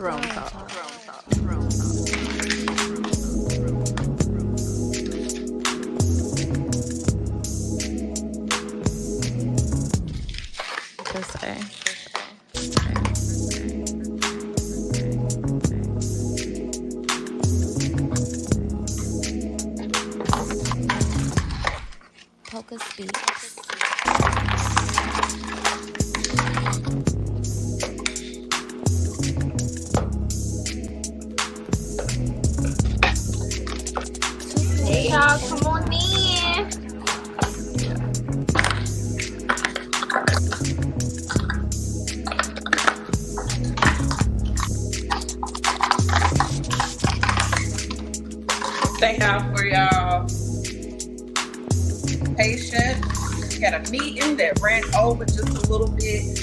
Throne Talk. Per se. Polka Speaks. Hey y'all, come on in. Thank y'all for y'all patience. We had a meeting that ran over just a little bit.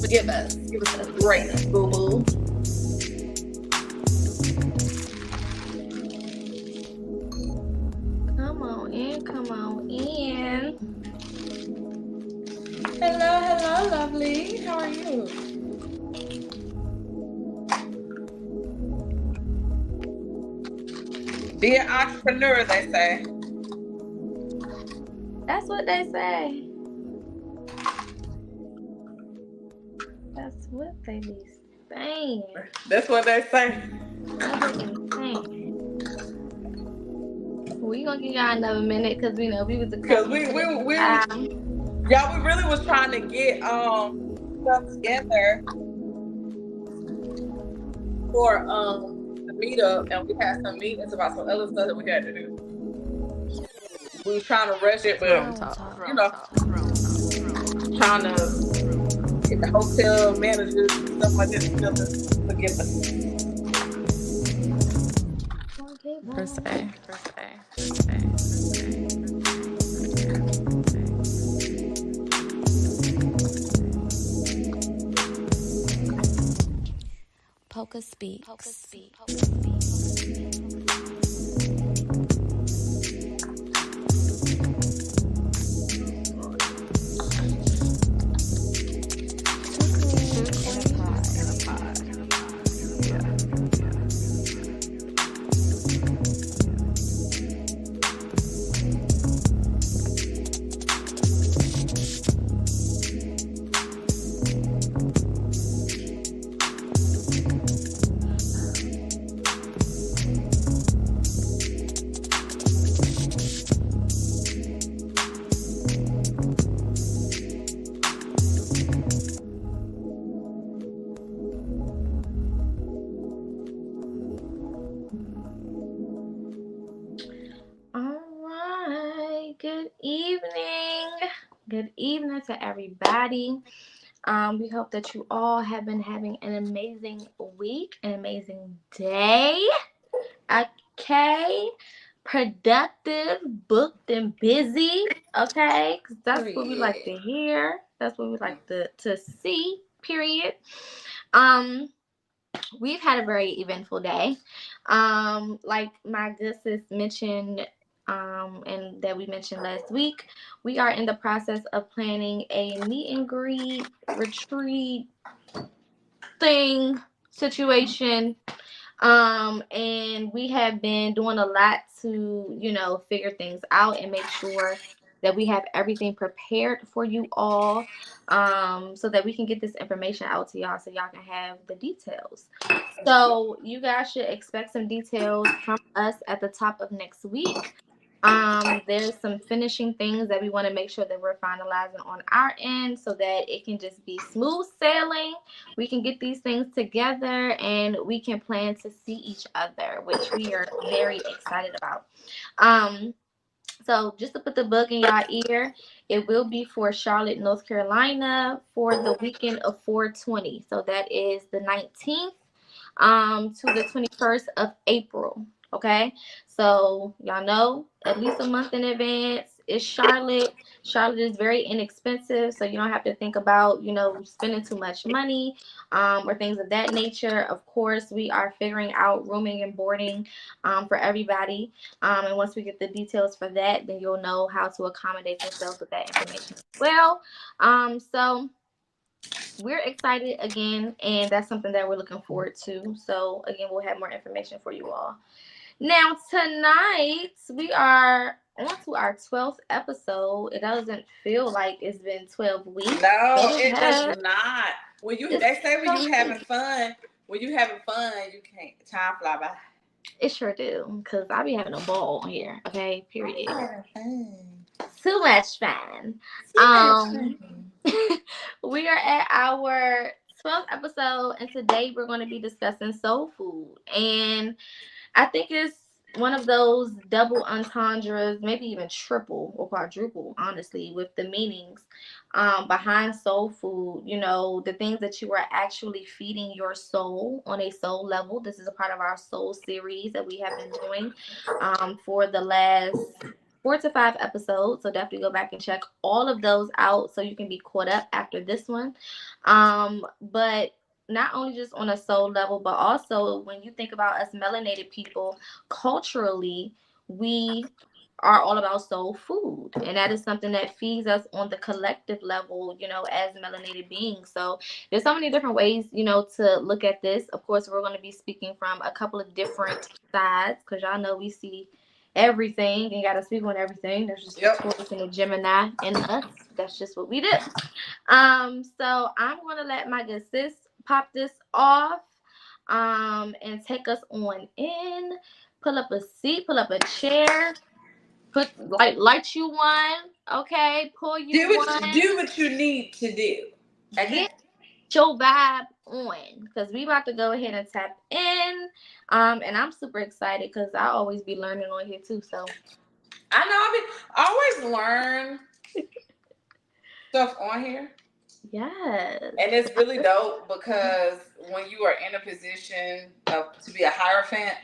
Forgive us. Give us a break, boo boo. Come on in, come on in. Hello, lovely. How are you? Be an entrepreneur, they say. That's what they say. That's what they be saying. That's what they say. We gonna give y'all another minute because we know we was a Because we really was trying to get stuff together for the meetup, and we had some meetings about some other stuff that we had to do. We was trying to rush it, but you know, trying to get the hotel managers and stuff like that to forgive us. Per se. Polka Speaks. Good evening. Good evening to everybody. We hope that you all have been having an amazing week, an amazing day. Okay. Productive, booked, and busy. Okay. 'Cause that's what we like to hear. That's what we like to see. Period. We've had a very eventful day. Like my good sis mentioned, and that we mentioned last week, we are in the process of planning a meet and greet retreat thing situation. And we have been doing a lot to, figure things out and make sure that we have everything prepared for you all, so that we can get this information out to y'all so y'all can have the details. So you guys should expect some details from us at the top of next week. There's some finishing things that we want to make sure that we're finalizing on our end so that it can just be smooth sailing. We can get these things together and we can plan to see each other, which we are very excited about. So just to put the bug in y'all ear, it will be for Charlotte, North Carolina for the weekend of 4/20. So that is the 19th to the 21st of April. Okay, so y'all know at least a month in advance. It's Charlotte. Charlotte is very inexpensive, so you don't have to think about spending too much money or things of that nature. Of course, we are figuring out rooming and boarding for everybody, and once we get the details for that, then you'll know how to accommodate yourself with that information as well. So we're excited again, and that's something that we're looking forward to. So again, we'll have more information for you all. Now tonight we are on to our 12th episode. It doesn't feel like it's been 12 weeks. No, it does not. They say when you having fun, you can't time fly by. It sure do, because I be having a ball here. Okay, period. Having fun. Too much fun. We are at our 12th episode, and today we're going to be discussing soul food. And I think it's one of those double entendres, maybe even triple or quadruple, honestly, with the meanings behind soul food. You know, the things that you are actually feeding your soul on a soul level. This is a part of our soul series that we have been doing for the last 4 to 5 episodes. So definitely go back and check all of those out so you can be caught up after this one. But not only just on a soul level, but also when you think about us melanated people, culturally, we are all about soul food. And that is something that feeds us on the collective level, you know, as melanated beings. So there's so many different ways, you know, to look at this. Of course, we're going to be speaking from a couple of different sides, because y'all know we see everything and got to speak on everything. There's just the Taurus and the Gemini in us. That's just what we do. So I'm going to let my good sis pop this off and take us on in. Pull up a seat, pull up a chair, light you one, okay, pull you one. Do what you need to do. Get your vibe on, because we about to go ahead and tap in. And I'm super excited because I always be learning on here too. So I always learn stuff on here. Yes. And it's really dope because when you are in a position to be a Hierophant,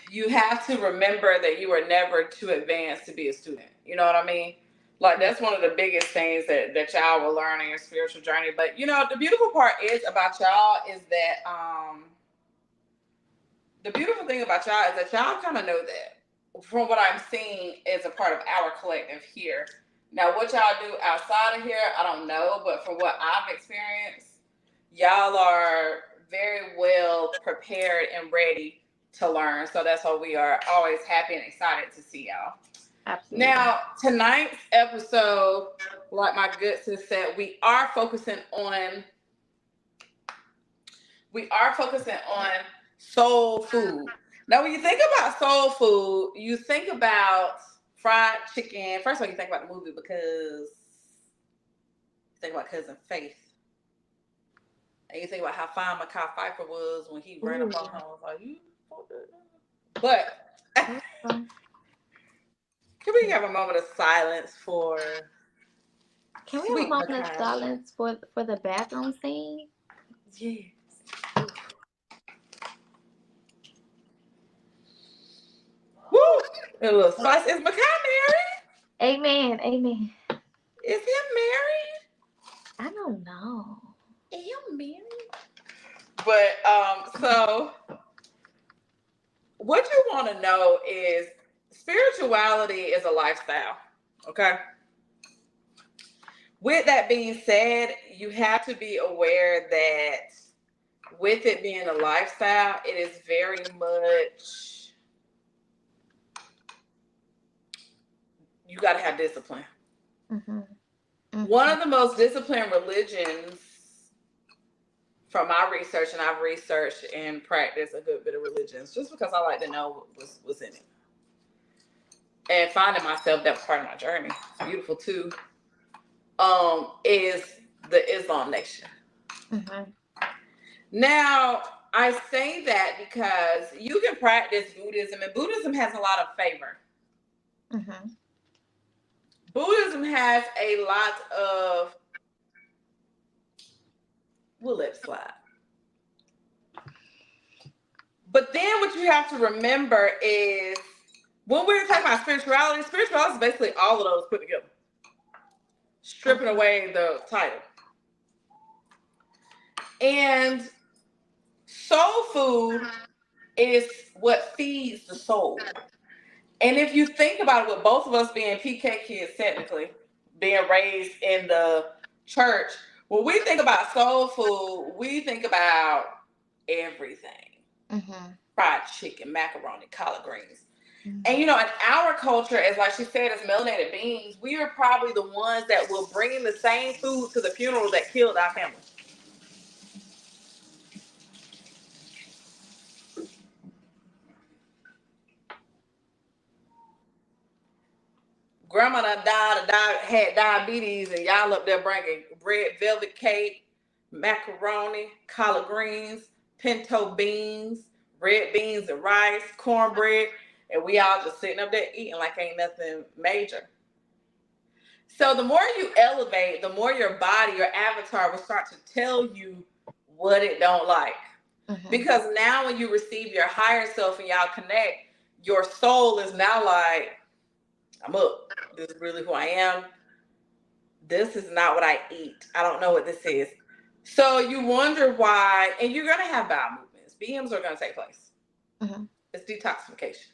you have to remember that you are never too advanced to be a student. You know what I mean? Like, that's one of the biggest things that y'all will learn in your spiritual journey. But, you know, the beautiful part about y'all is that the beautiful thing about y'all is that y'all kind of know that. From what I'm seeing is a part of our collective here. Now, what y'all do outside of here, I don't know. But from what I've experienced, y'all are very well prepared and ready to learn. So that's why we are always happy and excited to see y'all. Absolutely. Now, tonight's episode, like my good sis said, we are focusing on soul food. Now, when you think about soul food, you think about fried chicken. First of all, you think about the movie because you think about Cousin Faith. And you think about how fine Mekhi Phifer was when he ran up on her. I was like, you fucked it. But can we have a moment of silence for? Can we have a moment of silence for the bathroom scene? Yes. Woo! A little spice. Is Mekhi married? Amen. Amen. Is he married? I don't know. Is he married? But so what you want to know is spirituality is a lifestyle. Okay. With that being said, you have to be aware that with it being a lifestyle, it is very much, you got to have discipline. Mm-hmm. Mm-hmm. One of the most disciplined religions, from my research, and I've researched and practiced a good bit of religions just because I like to know what's in it. And finding myself, that was part of my journey. It's beautiful too. Is the Islam Nation. Mm-hmm. Now, I say that because you can practice Buddhism, and Buddhism has a lot of favor. Mm-hmm. Buddhism has a lot of, we'll let it slide. But then what you have to remember is, when we're talking about spirituality is basically all of those put together. Stripping away the title. And soul food is what feeds the soul. And if you think about it, with both of us being PK kids, technically, being raised in the church, when we think about soul food, we think about everything. Mm-hmm. Fried chicken, macaroni, collard greens. Mm-hmm. And, you know, in our culture, as like she said, as melanated beings, we are probably the ones that will bring the same food to the funeral that killed our family. Grandma had diabetes, and y'all up there bringing red velvet cake, macaroni, collard greens, pinto beans, red beans and rice, cornbread, and we all just sitting up there eating like ain't nothing major. So the more you elevate, the more your body, your avatar will start to tell you what it don't like. Mm-hmm. Because now when you receive your higher self and y'all connect, your soul is now like, I'm up. This is really who I am. This is not what I eat. I don't know what this is. So you wonder why, and you're going to have bowel movements. BMs are going to take place. Mm-hmm. It's detoxification.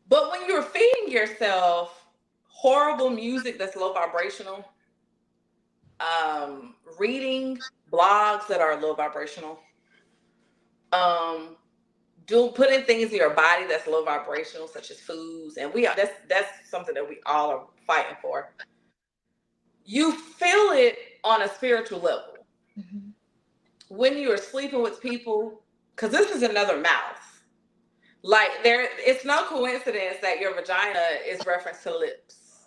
But when you're feeding yourself horrible music that's low vibrational, reading blogs that are low vibrational, putting things in your body that's low vibrational, such as foods, and that's something that we all are fighting for. You feel it on a spiritual level. Mm-hmm. When you are sleeping with people, because this is another mouth. Like it's no coincidence that your vagina is referenced to lips.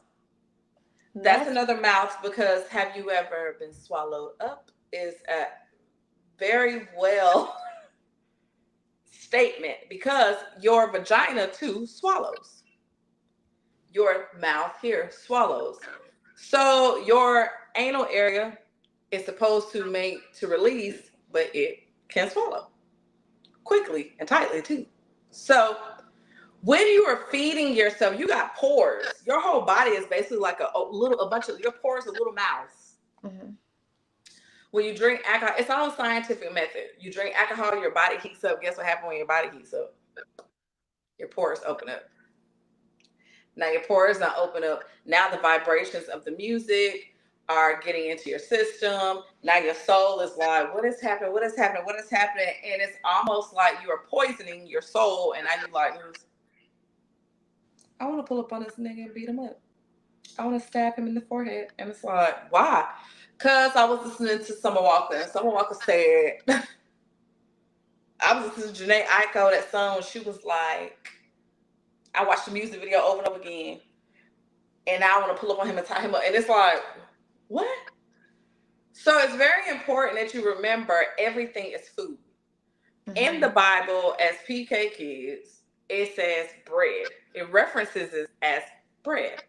That's another mouth, because have you ever been swallowed up is a very well statement, because your vagina too swallows. Your mouth here swallows. So your anal area is supposed to release, but it can swallow quickly and tightly too. So when you are feeding yourself, you got pores. Your whole body is basically like a bunch of your pores are little mouths. Mm-hmm. When you drink alcohol, it's all a scientific method. You drink alcohol, your body heats up. Guess what happens when your body heats up? Your pores open up. Now your pores not open up. Now the vibrations of the music are getting into your system. Now your soul is like, what is happening? What is happening? What is happening? And it's almost like you are poisoning your soul. And now you like, I want to pull up on this nigga and beat him up. I want to stab him in the forehead. And it's like, why? Because I was listening to Summer Walker. And Summer Walker said, I was listening to Janae Aiko, that song, when she was like, I watched the music video over and over again, and now I want to pull up on him and tie him up. And it's like, what? So it's very important that you remember everything is food. Mm-hmm. In the Bible, as PK kids, it says bread. It references it as bread.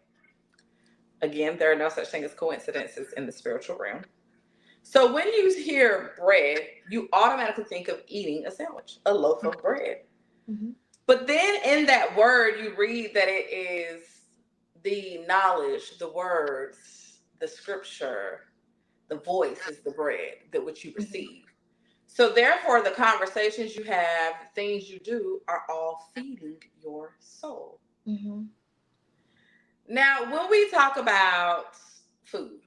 Again, there are no such thing as coincidences in the spiritual realm. So when you hear bread, you automatically think of eating a sandwich, a loaf of bread. Mm-hmm. But then in that word, you read that it is the knowledge, the words, the scripture, the voice is the bread that which you receive. Mm-hmm. So therefore, the conversations you have, the things you do are all feeding your soul. Mm-hmm. Now, when we talk about food,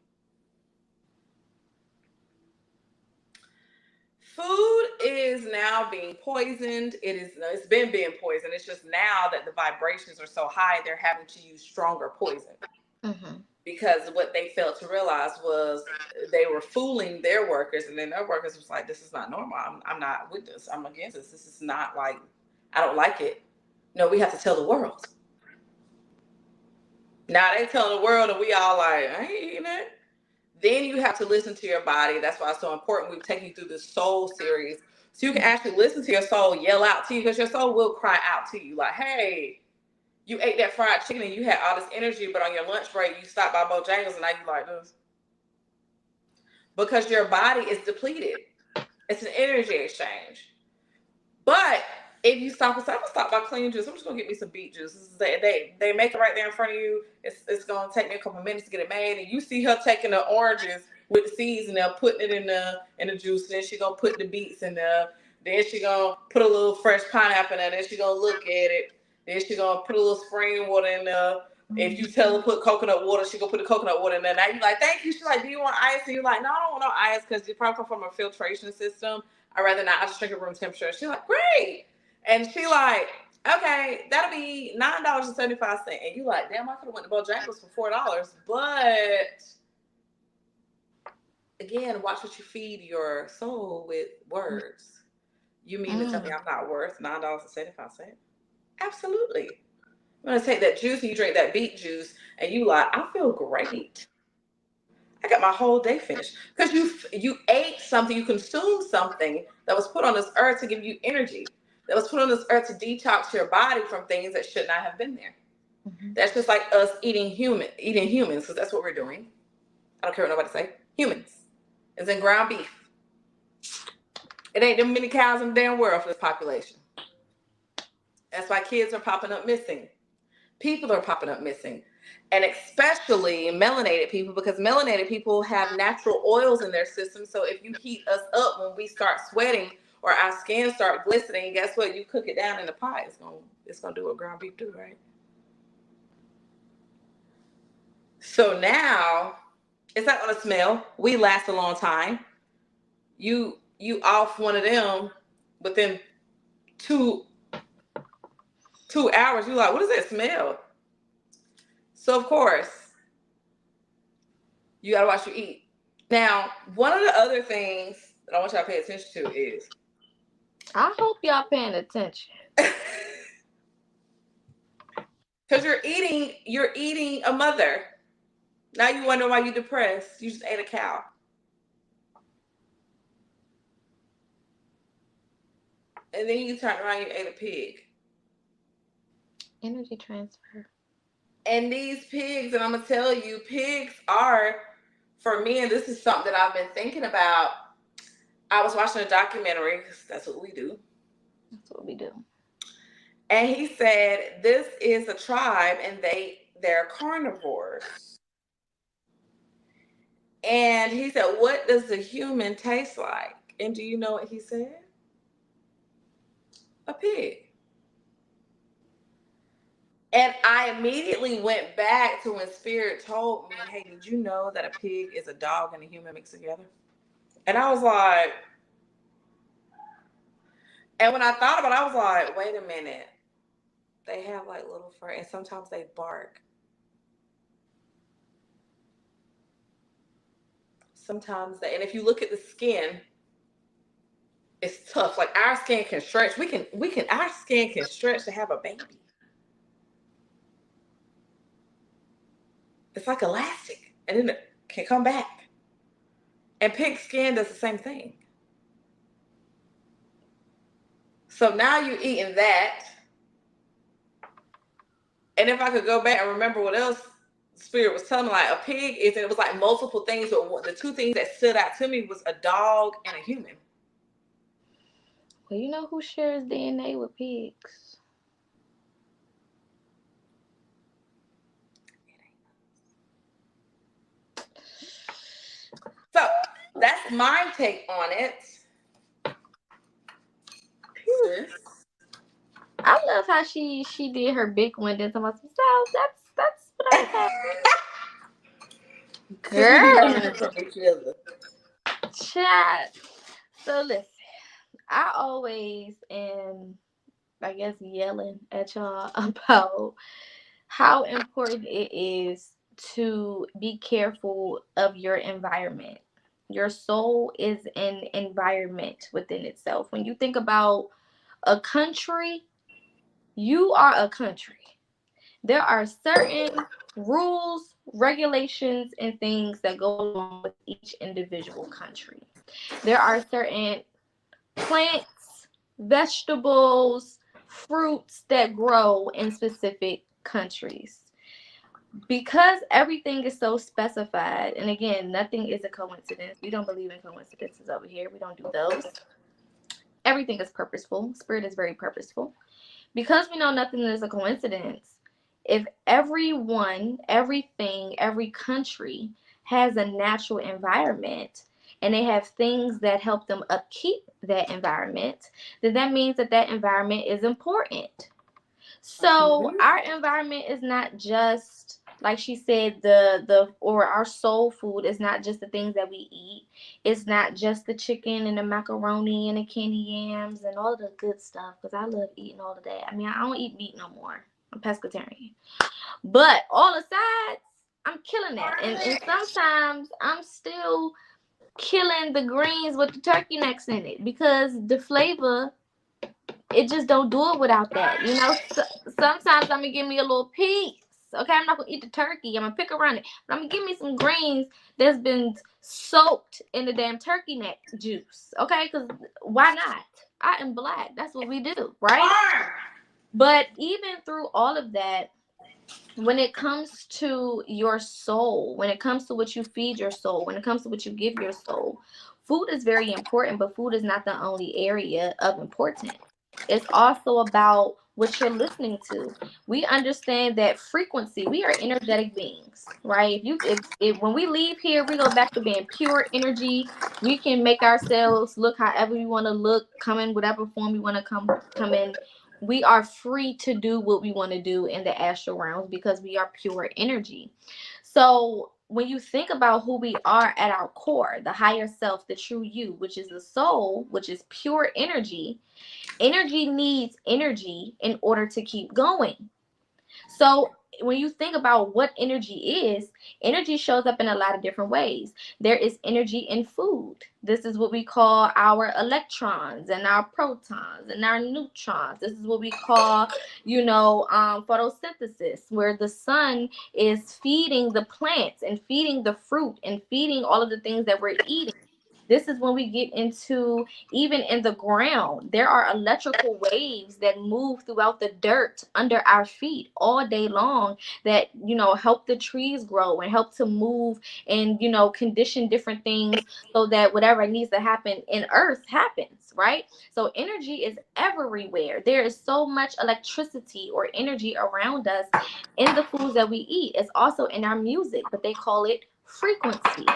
food is now being poisoned. It's been being poisoned. It's just now that the vibrations are so high, they're having to use stronger poison. Mm-hmm. Because what they failed to realize was they were fooling their workers, and then their workers was like, this is not normal. I'm not with this. I'm against this. This is not like, I don't like it. No, we have to tell the world. Now they telling the world, and we all like, I ain't eating it. Then you have to listen to your body. That's why it's so important. We've taken you through this soul series, so you can actually listen to your soul yell out to you, because your soul will cry out to you like, hey, you ate that fried chicken and you had all this energy, but on your lunch break, you stopped by Bojangles and now you like this. Because your body is depleted. It's an energy exchange. But if you stop and say, I'm going to stop by clean juice, I'm just going to get me some beet juice. They make it right there in front of you. It's going to take me a couple minutes to get it made. And you see her taking the oranges with the seeds and they're putting it in the juice. Then she going to put the beets in there. Then she going to put a little fresh pineapple in there. Then she going to look at it. Then she going to put a little spring water in there. If you tell her put coconut water, she go put the coconut water in there. Now you like, thank you. She's like, do you want ice? And you're like, no, I don't want no ice because it probably come from a filtration system. I'd rather not. I just drink it room temperature. She's like, great. And she like, okay, that'll be $9.75. And you like, damn, I could have went to Bojangles for $4. But again, watch what you feed your soul with words. You mean to tell me I'm not worth $9.75? Absolutely. I'm going to take that juice and you drink that beet juice and you like, I feel great. I got my whole day finished. Because you ate something, you consumed something that was put on this earth to give you energy. That was put on this earth to detox your body from things that should not have been there. Mm-hmm. That's just like us eating humans, because that's what we're doing. I don't care what nobody say. Humans. It's in ground beef. It ain't them many cows in the damn world for this population. That's why kids are popping up missing. People are popping up missing. And especially melanated people, because melanated people have natural oils in their system. So if you heat us up when we start sweating or our skin start glistening, guess what? You cook it down in the pot. It's gonna do what ground beef do, right? So now it's not gonna smell. We last a long time. You off one of them within 2 hours. You're like, what does that smell? So of course, you gotta watch you eat. Now, one of the other things that I want y'all to pay attention to is, I hope y'all paying attention. Because you're eating a mother. Now you wonder why you're depressed. You just ate a cow. And then you turn around and you ate a pig. Energy transfer. And these pigs, and I'm going to tell you, pigs are, for me, and this is something that I've been thinking about. I was watching a documentary, because that's what we do. That's what we do. And he said, this is a tribe, and they're carnivores. And he said, what does the human taste like? And do you know what he said? A pig. And I immediately went back to when Spirit told me, hey, did you know that a pig is a dog and a human mixed together? And I was like, and when I thought about it, I was like, wait a minute. They have like little fur and sometimes they bark. Sometimes and if you look at the skin, it's tough. Like our skin can stretch. Our skin can stretch to have a baby. It's like elastic, and then it can come back. And pig skin does the same thing. So now you're eating that. And if I could go back and remember what else Spirit was telling me, like a pig is, and it was like multiple things, but the two things that stood out to me was a dog and a human. Well, you know who shares DNA with pigs? So that's my take on it. I love how she did her big one. Then somebody said, so that's what I have. Girl. Chat. So listen, I always am, I guess, yelling at y'all about how important it is to be careful of your environment. Your soul is an environment within itself. When you think about a country, you are a country. There are certain rules, regulations, and things that go along with each individual country. There are certain plants, vegetables, fruits that grow in specific countries. Because everything is so specified, and again, nothing is a coincidence. We don't believe in coincidences over here. We don't do those. Everything is purposeful. Spirit is very purposeful. Because we know nothing is a coincidence, if everyone, everything, every country has a natural environment and they have things that help them upkeep that environment, then that means that that environment is important. So our environment is not just, like she said, or our soul food is not just the things that we eat. It's not just the chicken and the macaroni and the candy yams and all the good stuff, because I love eating all of that. I mean, I don't eat meat no more. I'm pescatarian. But all the sides, I'm killing that. And sometimes I'm still killing the greens with the turkey necks in it, because the flavor, it just don't do it without that. You know, sometimes I'm gonna give me a little piece. Okay, I'm not gonna eat the turkey. I'm gonna pick around it, but I'm gonna give me some greens that's been soaked in the damn turkey neck juice. Okay, because why not? I am Black. That's what we do, right? But even through all of that, when it comes to your soul, when it comes to what you feed your soul, when it comes to what you give your soul, food is very important, but food is not the only area of importance. It's also about what you're listening to. We understand that frequency, we are energetic beings, right? If when we leave here, we go back to being pure energy. We can make ourselves look however we want to look, come in whatever form we want to come in. We are free to do what we want to do in the astral realms because we are pure energy. So when you think about who we are at our core, the higher self, the true you, which is the soul, which is pure energy, energy needs energy in order to keep going. So when you think about what energy shows up in a lot of different ways. There is energy in food. This is what we call our electrons and our protons and our neutrons. This is what we call, photosynthesis, where the sun is feeding the plants and feeding the fruit and feeding all of the things that we're eating. This is when we get into, even in the ground, there are electrical waves that move throughout the dirt under our feet all day long that, help the trees grow and help to move and, condition different things so that whatever needs to happen in earth happens, right? So energy is everywhere. There is so much electricity or energy around us in the foods that we eat. It's also in our music, but they call it frequency.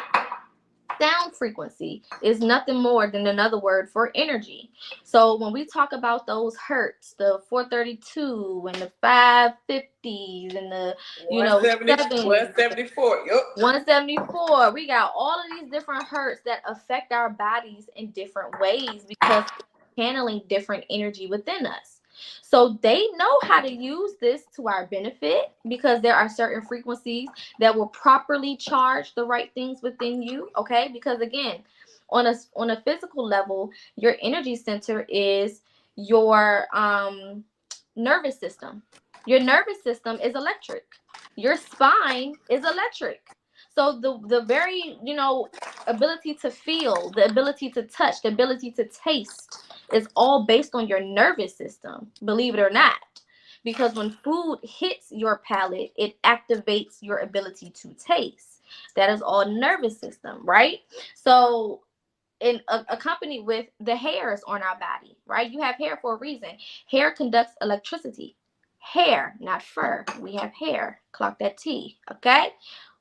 Sound frequency is nothing more than another word for energy. So when we talk about those hertz, the 432 and the 550s and the 174, 174, we got all of these different hertz that affect our bodies in different ways because we're channeling different energy within us. So they know how to use this to our benefit because there are certain frequencies that will properly charge the right things within you. Okay, because again, on a physical level, your energy center is your nervous system. Your nervous system is electric. Your spine is electric. So the very, ability to feel, the ability to touch, the ability to taste is all based on your nervous system, believe it or not. Because when food hits your palate, it activates your ability to taste. That is all nervous system, right? So accompanied with the hairs on our body, right? You have hair for a reason. Hair conducts electricity. Hair, not fur. We have hair. Clock that T, okay?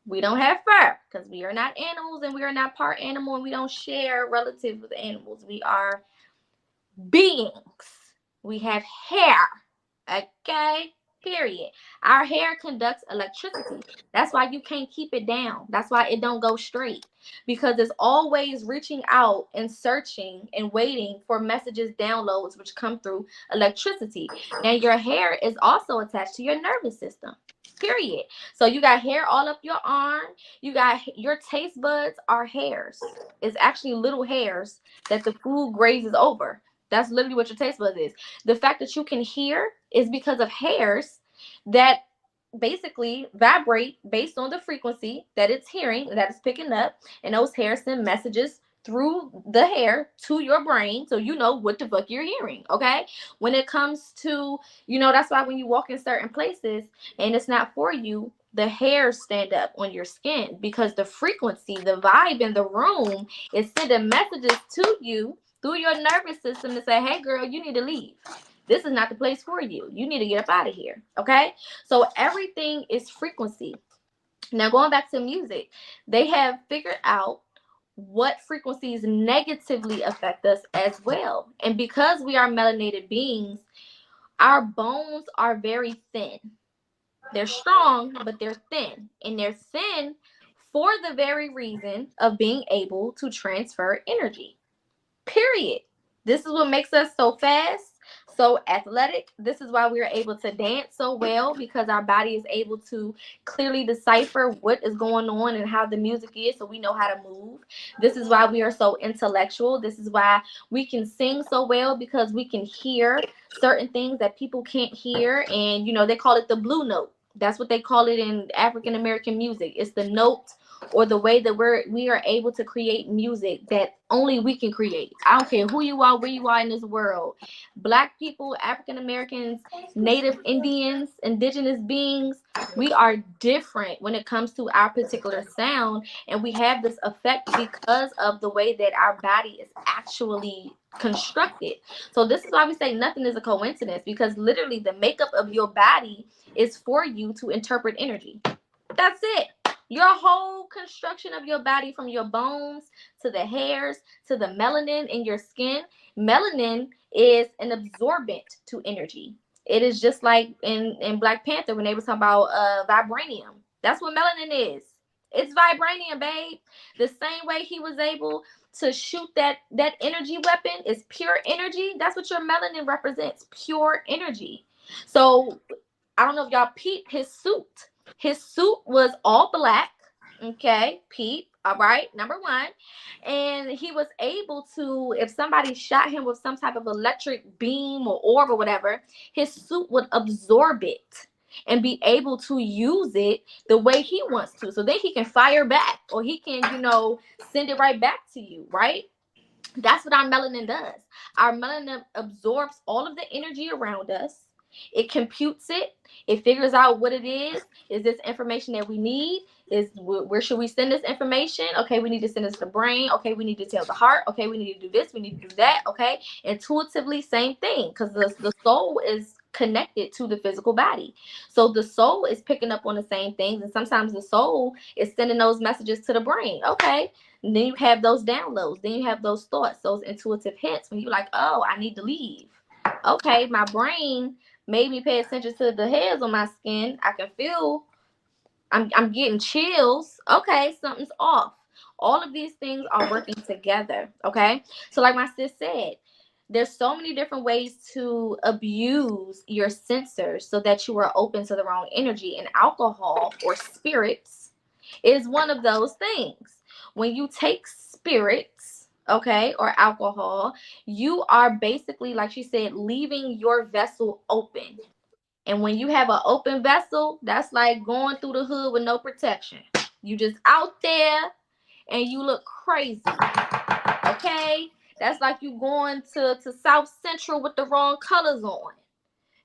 We don't have fur because we are not animals and we are not part animal and we don't share relatives with animals. We are beings. We have hair, okay? Period. Our hair conducts electricity. That's why you can't keep it down. That's why it don't go straight, because it's always reaching out and searching and waiting for messages, downloads, which come through electricity. Now your hair is also attached to your nervous system. Period. So you got hair all up your arm. You got your taste buds are hairs. It's actually little hairs that the food grazes over. That's literally what your taste buds is. The fact that you can hear is because of hairs that basically vibrate based on the frequency that it's hearing, that it's picking up, and those hairs send messages through the hair to your brain so you know what the fuck you're hearing. Okay, when it comes to, that's why when you walk in certain places and it's not for you, the hairs stand up on your skin because the frequency, the vibe in the room is sending messages to you through your nervous system to say, hey girl, you need to leave. This is not the place for you. You need to get up out of here. Okay, so everything is frequency. Now going back to music, they have figured out what frequencies negatively affect us as well. And because we are melanated beings, our bones are very thin. They're strong, but they're thin. And they're thin for the very reason of being able to transfer energy. Period. This is what makes us so fast, so athletic. This is why we are able to dance so well, because our body is able to clearly decipher what is going on and how the music is, so we know how to move. This is why we are so intellectual. This is why we can sing so well, because we can hear certain things that people can't hear. And they call it the blue note. That's what they call it in African American music. It's the note, or the way that we are able to create music that only we can create. I don't care who you are, where you are in this world. Black people, African Americans, Native Indians, indigenous beings, we are different when it comes to our particular sound. And we have this effect because of the way that our body is actually constructed. So this is why we say nothing is a coincidence, because literally the makeup of your body is for you to interpret energy. That's it. Your whole construction of your body, from your bones to the hairs to the melanin in your skin. Melanin is an absorbent to energy. It is just like in Black Panther when they were talking about vibranium. That's what melanin is. It's vibranium, babe. The same way he was able to shoot that energy weapon is pure energy. That's what your melanin represents, pure energy. So I don't know if y'all peeped his suit. His suit was all black. Okay, peep. All right, number one. And he was able to, if somebody shot him with some type of electric beam or orb or whatever, his suit would absorb it and be able to use it the way he wants to. So then he can fire back, or he can, send it right back to you, right? That's what our melanin does. Our melanin absorbs all of the energy around us. It computes it. It figures out what it is. Is this information that we need? Where should we send this information? Okay, we need to send this to the brain. Okay, we need to tell the heart. Okay, we need to do this. We need to do that. Okay, intuitively, same thing, because the soul is connected to the physical body. So the soul is picking up on the same things, and sometimes the soul is sending those messages to the brain. Okay, and then you have those downloads. Then you have those thoughts, those intuitive hints when you're like, oh, I need to leave. Okay, my brain made me pay attention to the hairs on my skin. I can feel I'm getting chills. Okay, something's off. All of these things are working together. Okay, so like my sis said, there's so many different ways to abuse your sensors so that you are open to the wrong energy, and alcohol or spirits is one of those things. When you take spirits, okay, or alcohol, you are basically, like she said, leaving your vessel open. And when you have an open vessel, that's like going through the hood with no protection. You just out there and you look crazy. Okay? That's like you going to South Central with the wrong colors on.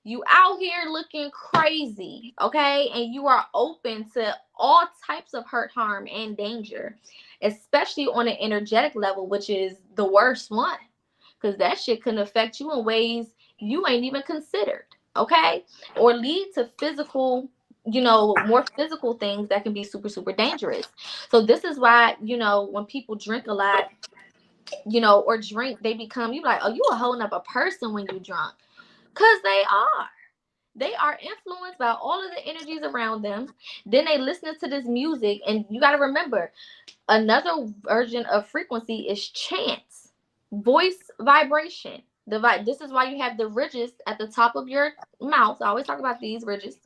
You out here looking crazy, okay? And you are open to all types of hurt, harm, and danger, especially on an energetic level, which is the worst one, because that shit can affect you in ways you ain't even considered, okay? Or lead to physical, more physical things that can be super, super dangerous. So this is why, when people drink a lot, or drink, they become, you like, oh, you a whole nother person when you drunk. Because they are influenced by all of the energies around them. Then they listen to this music, and you got to remember, another version of frequency is chants, voice vibration. This is why you have the ridges at the top of your mouth. I always talk about these ridges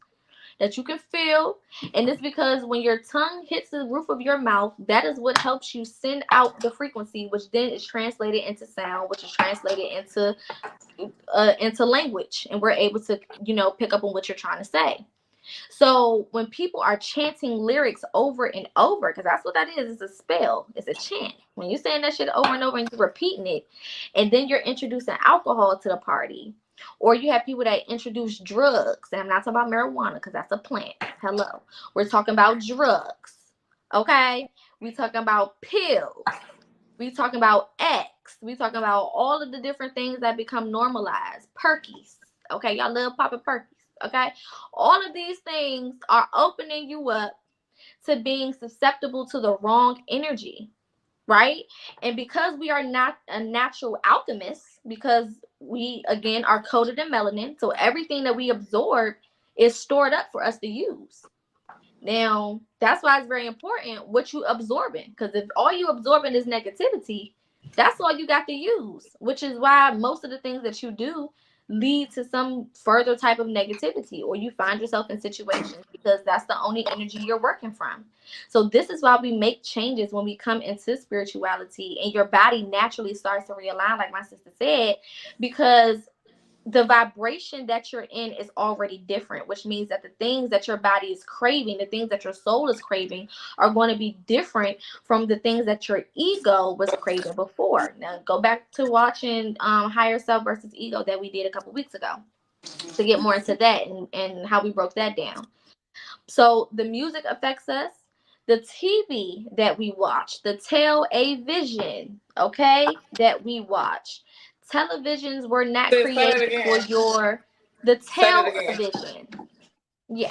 that you can feel. And it's because when your tongue hits the roof of your mouth, that is what helps you send out the frequency, which then is translated into sound, which is translated into language. And we're able to, pick up on what you're trying to say. So when people are chanting lyrics over and over, because that's what that is, it's a spell, it's a chant. When you're saying that shit over and over and you're repeating it, and then you're introducing alcohol to the party, or you have people that introduce drugs, and I'm not talking about marijuana because that's a plant. Hello. We're talking about drugs. Okay? We're talking about pills. We're talking about X. We're talking about all of the different things that become normalized. Perkies. Okay? Y'all love popping perkies. Okay? All of these things are opening you up to being susceptible to the wrong energy. right? And because we are not a natural alchemist, because we again are coated in melanin, so everything that we absorb is stored up for us to use. Now, that's why it's very important what you absorbing, because if all you absorbing is negativity, that's all you got to use, which is why most of the things that you do lead to some further type of negativity, or you find yourself in situations because that's the only energy you're working from. So this is why we make changes when we come into spirituality, and your body naturally starts to realign, like my sister said, because the vibration that you're in is already different, which means that the things that your body is craving, the things that your soul is craving, are going to be different from the things that your ego was craving before. Now, go back to watching Higher Self versus Ego that we did a couple weeks ago to get more into that and how we broke that down. So the music affects us. The TV that we watch, the television, okay, that we watch. Televisions were not created for the television. Yeah.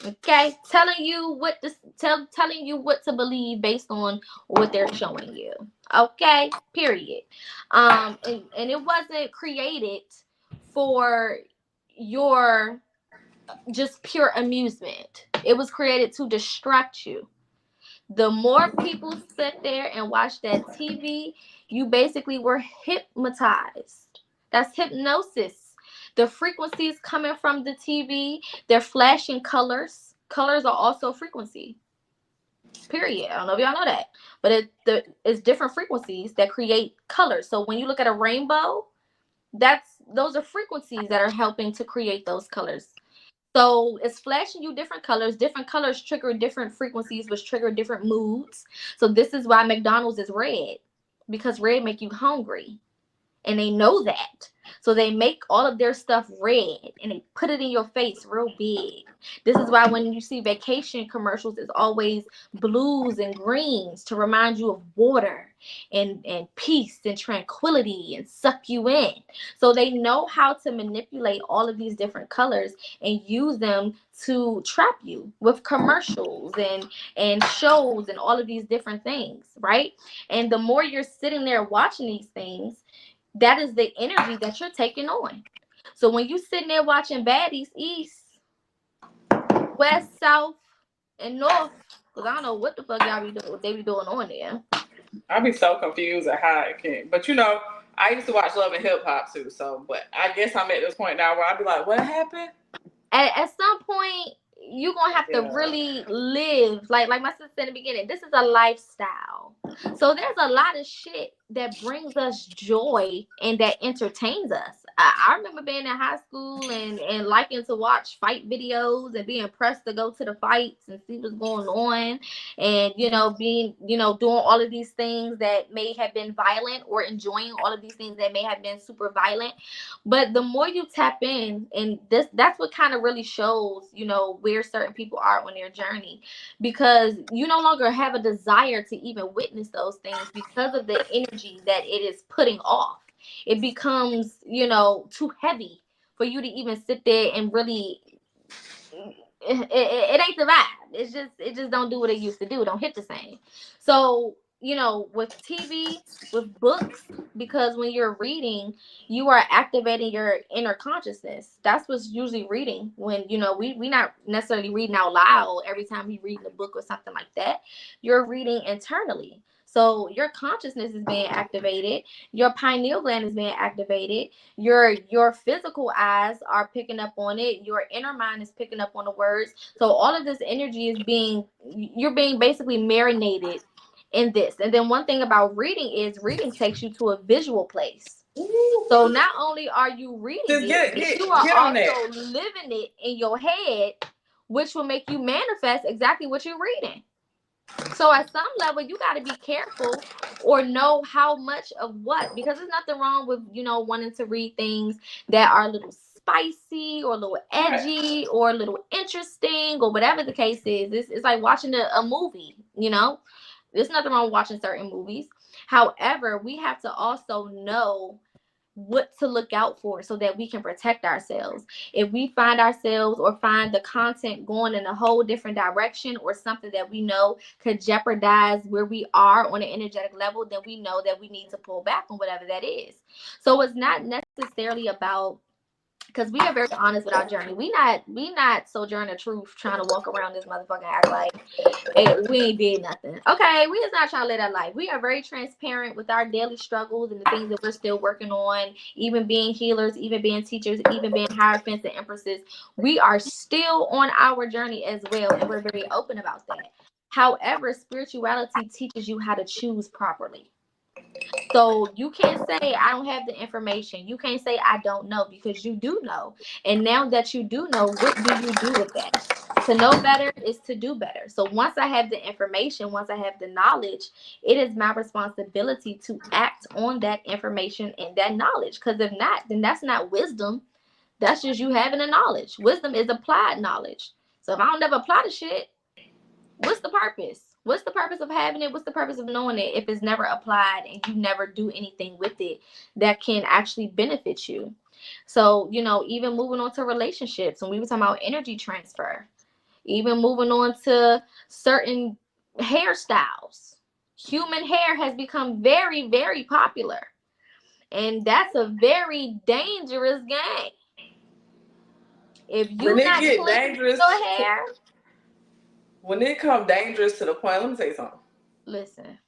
Okay. Telling you what to believe based on what they're showing you. Okay. Period. And it wasn't created for your just pure amusement. It was created to distract you. The more people sit there and watch that TV, you basically were hypnotized. That's hypnosis. The frequencies coming from the TV, they're flashing colors. Colors are also frequency. Period. I don't know if y'all know that, but it's different frequencies that create colors. So when you look at a rainbow, those are frequencies that are helping to create those colors. So it's flashing you different colors. Different colors trigger different frequencies, which trigger different moods. So this is why McDonald's is red, because red make you hungry. And they know that. So they make all of their stuff red and they put it in your face real big. This is why when you see vacation commercials, it's always blues and greens to remind you of water and peace and tranquility and suck you in. So they know how to manipulate all of these different colors and use them to trap you with commercials and shows and all of these different things, right? And the more you're sitting there watching these things, that is the energy that you're taking on. So when you sitting there watching baddies, east, west, south, and north, because I don't know what the fuck y'all be doing, what they be doing on there. I be so confused at how it can. But you know, I used to watch Love and Hip Hop too. So, but I guess I'm at this point now where I be like, what happened? At some point, you're gonna have to really live like my sister said in the beginning. This is a lifestyle. So there's a lot of shit that brings us joy and that entertains us. I remember being in high school and liking to watch fight videos and being pressed to go to the fights and see what's going on, and being doing all of these things that may have been violent, or enjoying all of these things that may have been super violent. But the more you tap in, and that's what kind of really shows where certain people are on their journey, because you no longer have a desire to even witness those things because of the energy that it is putting off. It becomes too heavy for you to even sit there and really it ain't the vibe. It just don't do what it used to do. It don't hit the same. So with TV, with books, because when you're reading, you are activating your inner consciousness. That's what's usually reading. When we not necessarily reading out loud every time we read a book or something like that. You're reading internally. So your consciousness is being activated. Your pineal gland is being activated. Your physical eyes are picking up on it. Your inner mind is picking up on the words. So all of this energy is you're being basically marinated in this. And then one thing about reading is reading takes you to a visual place. So not only are you reading it, you are also living it in your head, which will make you manifest exactly what you're reading. So at some level, you got to be careful or know how much of what, because there's nothing wrong with, wanting to read things that are a little spicy or a little edgy or a little interesting or whatever the case is. It's like watching a movie, There's nothing wrong with watching certain movies. However, we have to also know what to look out for so that we can protect ourselves. If we find ourselves or find the content going in a whole different direction or something that we know could jeopardize where we are on an energetic level, then we know that we need to pull back on whatever that is. So it's not necessarily about, because we are very honest with our journey. We not Sojourner Truth trying to walk around this motherfucker act like, hey, we ain't did nothing. Okay, we just not trying to live that life. We are very transparent with our daily struggles and the things that we're still working on, even being healers, even being teachers, even being Hierophants and Empresses. We are still on our journey as well, and we're very open about that. However, spirituality teaches you how to choose properly. So you can't say I don't have the information. You can't say I don't know, because you do know. And now that you do know, what do you do with that? To know better is to do better. So once I have the information, once I have the knowledge, it is my responsibility to act on that information and that knowledge. Because if not, then that's not wisdom. That's just you having the knowledge. Wisdom is applied knowledge. So if I don't never apply the shit, what's the purpose? What's the purpose of having it? What's the purpose of knowing it if it's never applied and you never do anything with it that can actually benefit you? So, even moving on to relationships, when we were talking about energy transfer, even moving on to certain hairstyles, human hair has become very, very popular. And that's a very dangerous game. If you not clean your hair, when it comes dangerous to the point, let me say something. Listen.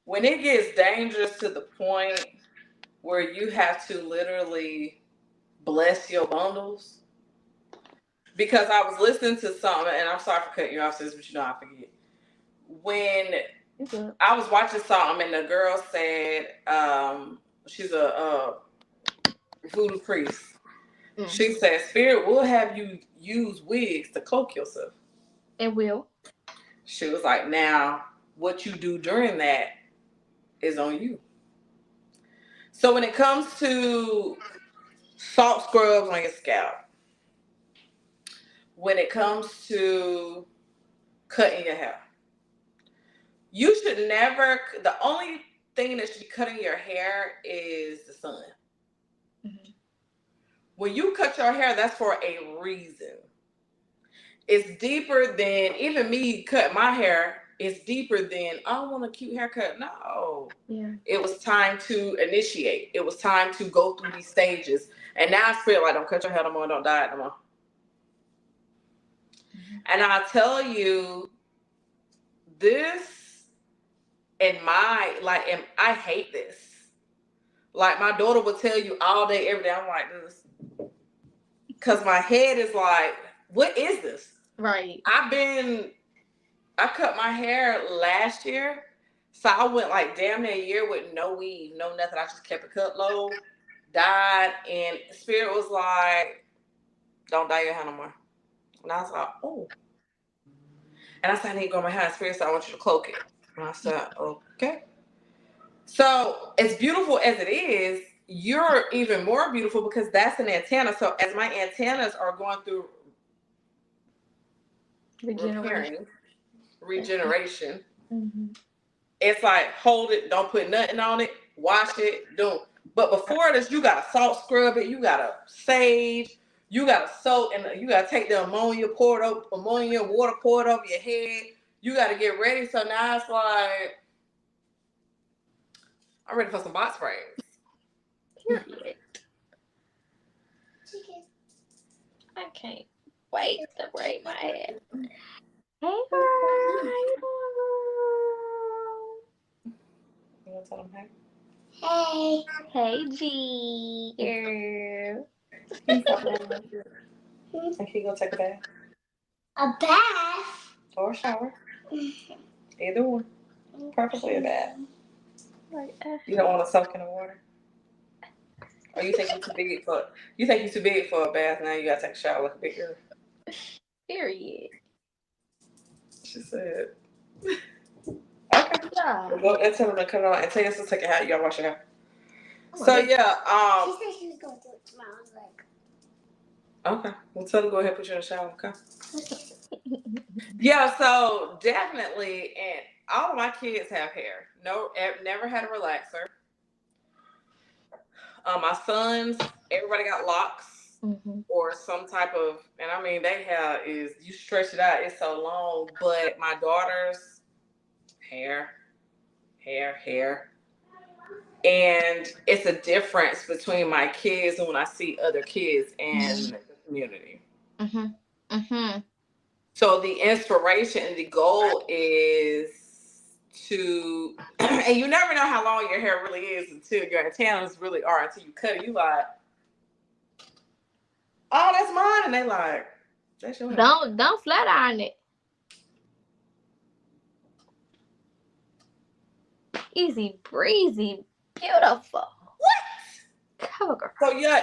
When it gets dangerous to the point where you have to literally bless your bundles, because I was listening to something, and I'm sorry for cutting you off, sis, but I forget. When I was watching something, and the girl said, she's a voodoo priest. Mm-hmm. She said, Spirit will have you use wigs to cloak yourself. It will. She was like, now, what you do during that is on you. So when it comes to salt scrubs on your scalp, when it comes to cutting your hair, you should never, the only thing that should be cutting your hair is the sun. Mm-hmm. When you cut your hair, that's for a reason. It's deeper than, even me cut my hair, it's deeper than, I want a cute haircut. No. Yeah. It was time to initiate. It was time to go through these stages. And now I feel like, don't cut your hair no more, don't dye it no more. Mm-hmm. And I tell you, this and I hate this. Like, my daughter will tell you all day, every day, I'm like this. Because my head is like, what is this? Right. I cut my hair last year. So I went like damn near a year with no weave, no nothing. I just kept it cut low, dyed, and Spirit was like, don't dye your hair no more. And I was like, oh. And I said, I need to grow my hair. And Spirit said, I want you to cloak it. And I said, okay. So as beautiful as it is, you're even more beautiful because that's an antenna. So as my antennas are going through regeneration, mm-hmm. It's like, hold it, don't put nothing on it, wash it, don't. But before this, you gotta salt scrub it, you gotta sage, you gotta soak, and you gotta take the ammonia water, pour it over your head. You gotta get ready. So now it's like, I'm ready for some bot sprays. Period. I can't wait to braid my hair. Hey, girl. How you doing? You want to tell them hey? Hey. Hey, G. Girl. Think you gonna take a bath? A bath? Or a shower. Either one. Preferably a bath. You don't want to soak in the water? Or you think you're too big for a bath, now you gotta take a shower like a big girl? Period. She said. Okay. Yeah. We'll go and tell them to come on and tell us to take it out. You gotta wash your hair. So yeah, she said she was gonna do it tomorrow. I was like, okay. Well, tell them to go ahead and put you in the shower, okay? Yeah, so definitely, and all of my kids have hair. No, never had a relaxer. My sons, everybody got locks Mm-hmm. or some type of, and I mean, their hair is, you stretch it out, it's so long. But my daughter's hair. And it's a difference between my kids and when I see other kids in the community. Mm-hmm. Mm-hmm. So the inspiration and the goal is to, and you never know how long your hair really is until your antennas really are, until you cut it. You like, oh, that's mine. And they like, that's your hair. Don't flat iron it. Easy breezy, beautiful. What? Cover girl. So yeah,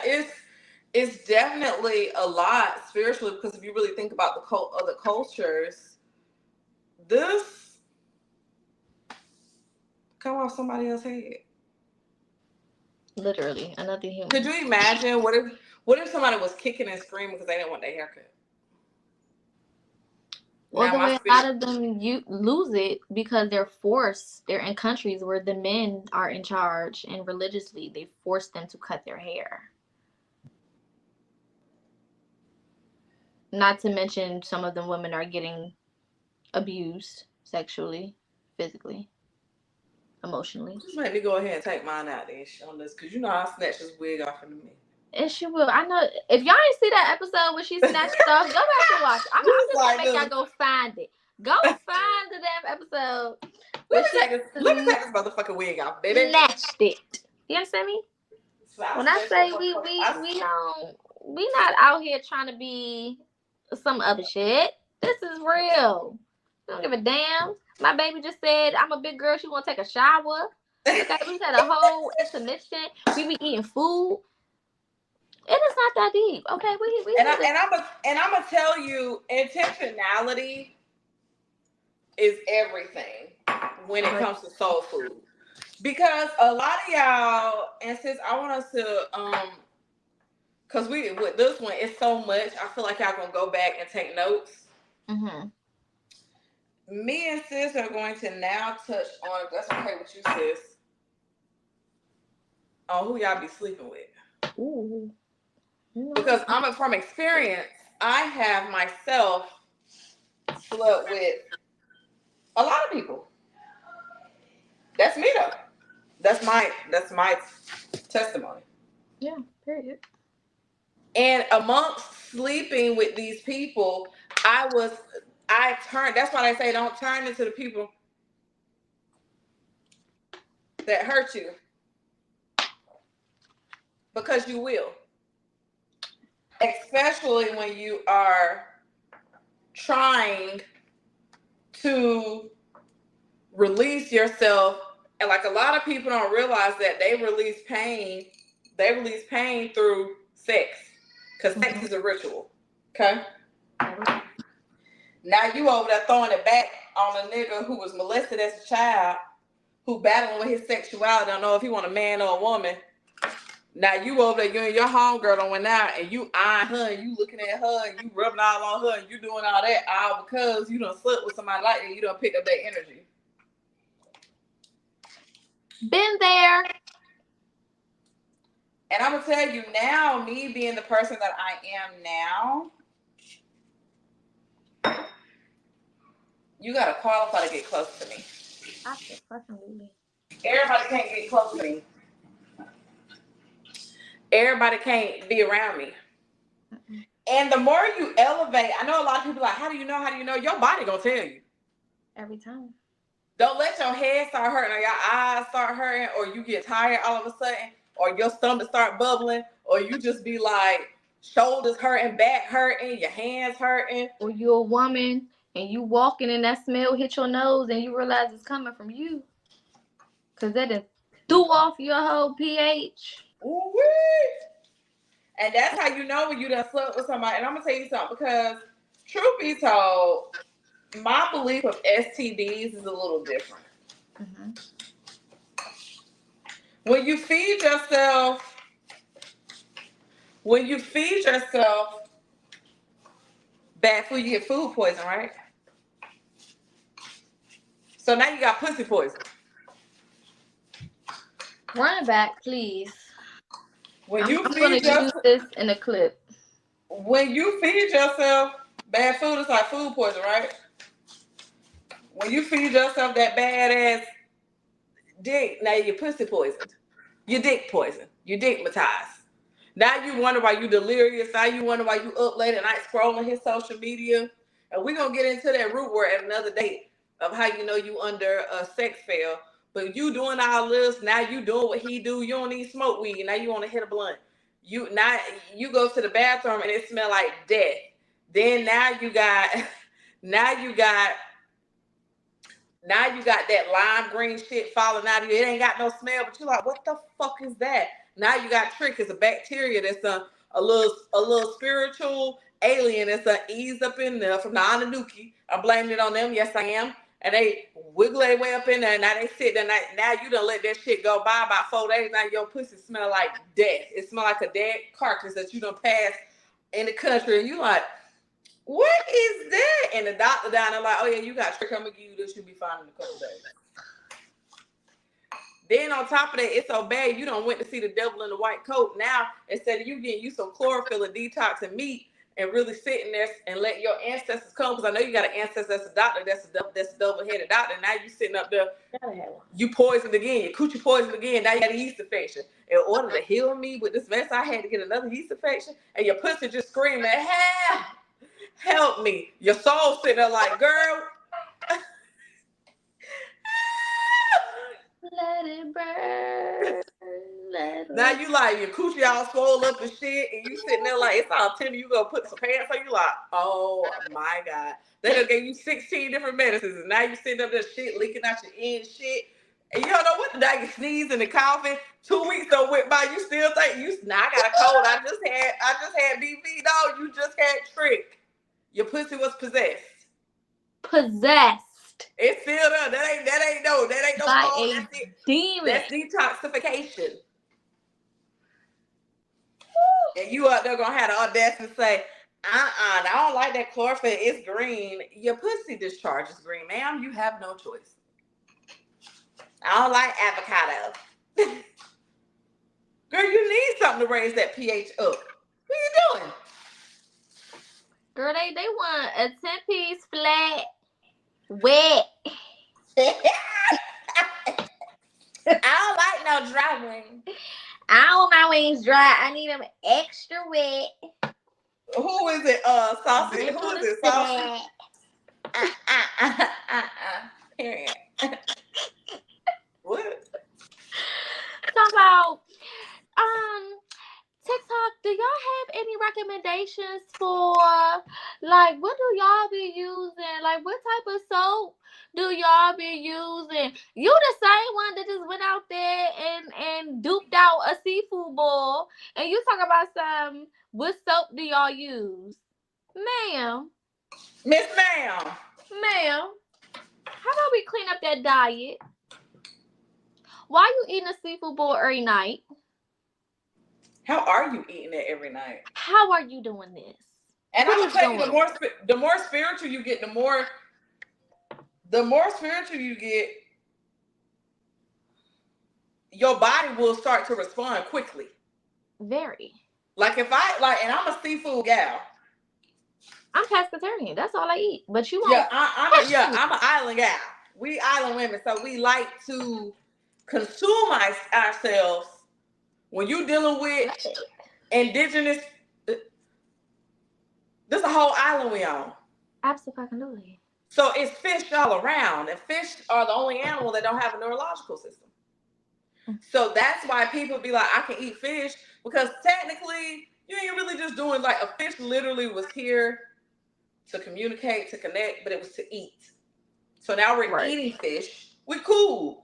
it's definitely a lot spiritually, because if you really think about the other cultures, this come off somebody else's head. Literally, another human. Could you imagine what if somebody was kicking and screaming because they didn't want their haircut? Well, the way a lot of them lose it because they're forced. They're in countries where the men are in charge, and religiously they force them to cut their hair. Not to mention, some of the women are getting abused sexually, physically, emotionally. Just let me go ahead and take mine out there on this, because you know I snatched this wig off of me. And she will. I know. If y'all ain't see that episode when she snatched stuff, go back and watch it. I'm just gonna make y'all go find it. Go find the damn episode. Let me take this motherfucking wig off, baby. Snatched it. You understand me? So when I say we not out here trying to be some other shit. This is real. We don't give a damn. My baby just said I'm a big girl. She want to take a shower. Okay, we had a whole intermission. We be eating food. It is not that deep. Okay, I'm gonna tell you, intentionality is everything when it comes to soul food. Because a lot of y'all, and since I want us to because with this one, it's so much, I feel like y'all gonna go back and take notes. Mm-hmm. Me and sis are going to now touch on, if that's okay with you, sis, on who y'all be sleeping with. Ooh. Because from experience, I have myself slept with a lot of people. That's me though. That's my testimony. Yeah, period. And amongst sleeping with these people, that's why they say don't turn into the people that hurt you. Because you will. Especially when you are trying to release yourself. And like a lot of people don't realize that they release pain through sex. Because sex is a ritual. Okay? Now you over there throwing it back on a nigga who was molested as a child, who battling with his sexuality, don't know if he want a man or a woman. Now you over there, you and your homegirl done went out and you eyeing her and you looking at her and you rubbing all on her and you doing all that all because you done slept with somebody like that, you done picked up that energy. Been there. And I'm gonna tell you now, me being the person that I am now, you gotta qualify to get close to me. Absolutely. Everybody can't get close to me. Everybody can't be around me. Mm-hmm. And the more you elevate, I know a lot of people are like, how do you know? Your body gonna tell you. Every time. Don't let your head start hurting or your eyes start hurting or you get tired all of a sudden or your stomach start bubbling or you just be like shoulders hurting, back hurting, your hands hurting. Or you're a woman and you walking and that smell hit your nose and you realize it's coming from you. Because that done threw off your whole pH. Ooh-wee. And that's how you know when you done slept with somebody. And I'm going to tell you something, because truth be told, my belief of STDs is a little different. Mm-hmm. When you feed yourself bad food, you get food poison, right? So now you got pussy poison. Run it back, please. When you I'm feed gonna use yourself, this in a clip. when you feed yourself bad food, it's like food poison, right? When you feed yourself that badass dick, now your pussy poisoned. Your dick poisoned. Your dickmatized. Now you wonder why you delirious. Now you wonder why you up late at night scrolling his social media. And we're going to get into that root word at another date of how you know you under a sex fail. But you doing all this, now you doing what he do. You don't need smoke weed. Now you want to hit a blunt. You go to the bathroom and it smell like death. Then now you got that lime green shit falling out of you. It ain't got no smell, but you're like, what the fuck is that? Now you got trick. It's a bacteria that's a little spiritual alien that's ease up in there from the Anunnaki. I'm blaming it on them. Yes, I am. And they wiggle their way up in there. And now they sit there. Now you done let that shit go by about 4 days. Now your pussy smell like death. It smell like a dead carcass that you done passed in the country. And you like, what is that? And the doctor down there like, oh yeah, you got trick. I'm gonna give you this. You'll be fine in a couple days. Then on top of that, it's so bad you don't went to see the devil in the white coat. Now instead of you getting you some chlorophyll and detox and meat and really sitting there and let your ancestors come, because I know you got an ancestor that's a doctor, that's a double-headed doctor. Now you sitting up there, you poisoned again, your coochie poisoned again. Now you got a yeast infection. In order to heal me with this mess, I had to get another yeast infection, and your pussy just screaming, help me. Your soul sitting there like, girl. Let it burn. Now you like your coochie all swole up and shit, and you sitting there like it's all tender. You gonna put some pants on, you like, oh my God. They done gave you 16 different medicines, and now you sitting up there shit leaking out your ear and shit. And you don't know what the day you sneeze and the coughing. 2 weeks don't went by, you still think I got a cold. I just had BV. No, you just had trick. Your pussy was possessed. It's still there. That ain't no by cold. a That's it. demon. That's detoxification. And you out there gonna have the audacity to say, I don't like that chlorophyll. It's green. Your pussy discharge is green, ma'am. You have no choice. I don't like avocado. Girl, you need something to raise that pH up. What are you doing? Girl, they want a 10-piece flat, wet. I don't like no dry wings. I don't want my wings dry. I need them extra wet. Who is it? Saucy. Who is it? Saucy. Period. What? Talk about TikTok. Do y'all have any recommendations for like what do y'all be using? Like what type of soap do y'all be using? You the same one that just went out there and duped out a seafood bowl, and you talk about some what soap do y'all use, ma'am? Miss Ma'am. Ma'am, how about we clean up that diet? Why you eating a seafood bowl every night? How are you eating it every night? How are you doing this? And I'm gonna tell you, the more spiritual you get, the more spiritual you get, your body will start to respond quickly. Very. Like if and I'm a seafood gal. I'm pescatarian. That's all I eat. But you won't. Yeah, I'm an island gal. We island women, so we like to consume ourselves. When you dealing with indigenous, there's a whole island we own. Absolutely. So it's fish all around, and fish are the only animal that don't have a neurological system. So that's why people be like, I can eat fish, because technically you ain't really just doing like a fish literally was here to communicate, to connect, but it was to eat. So now we're eating fish. We cool.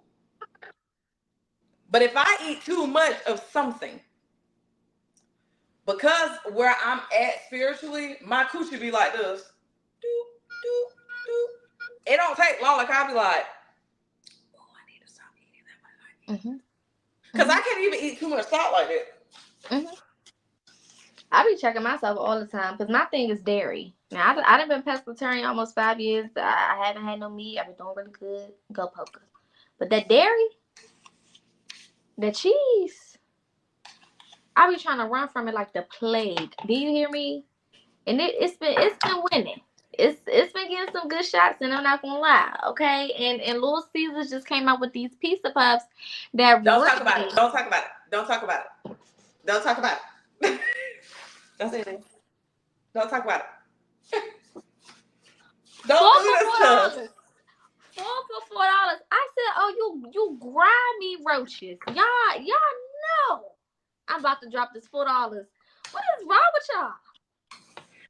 But if I eat too much of something, because where I'm at spiritually, my coochie be like this. Doop, doop, doop. It don't take long. Like I'll be like, oh, I need to stop eating that way. Because I can't even eat too much salt like that. I be checking myself all the time because my thing is dairy. Now, I done been pescatarian almost 5 years. I haven't had no meat. I've been doing really good. Go poker. But that dairy, the cheese, I be trying to run from it like the plague. Do you hear me? And it's been winning. It's been getting some good shots, and I'm not gonna lie, okay? And Little Caesars just came out with these pizza puffs that don't talk about it. Don't talk about it. Don't talk about it. Don't talk about it. Don't say that. Don't talk about it. Don't do this stuff. $4 for $4. I said, oh, you grimy roaches. Y'all know I'm about to drop this $4. What is wrong with y'all?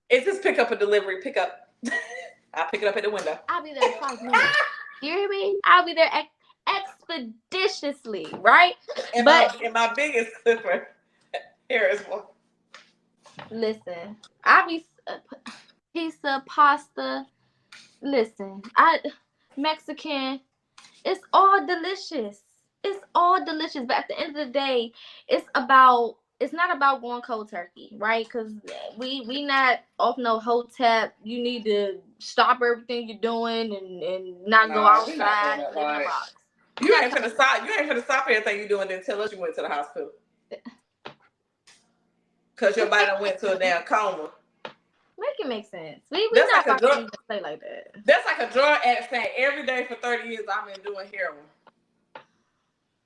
It's just pick up and delivery. Pick up. I'll pick it up at the window. I'll be there in 5 minutes. You hear me? I'll be there expeditiously, right? And my biggest clipper, here is one. Listen, I be pizza, pasta. Listen, Mexican. It's all delicious. It's all delicious. But at the end of the day, it's not about going cold turkey, right? Because we not off no hotep. You need to stop everything you're doing and not go outside and live in a box. You ain't finna stop everything you're doing then tell us you went to the hospital. Because your body done went to a damn coma. Make it make sense. We not about to even say like that. That's like a drug addict saying every day for 30 years I've been doing heroin.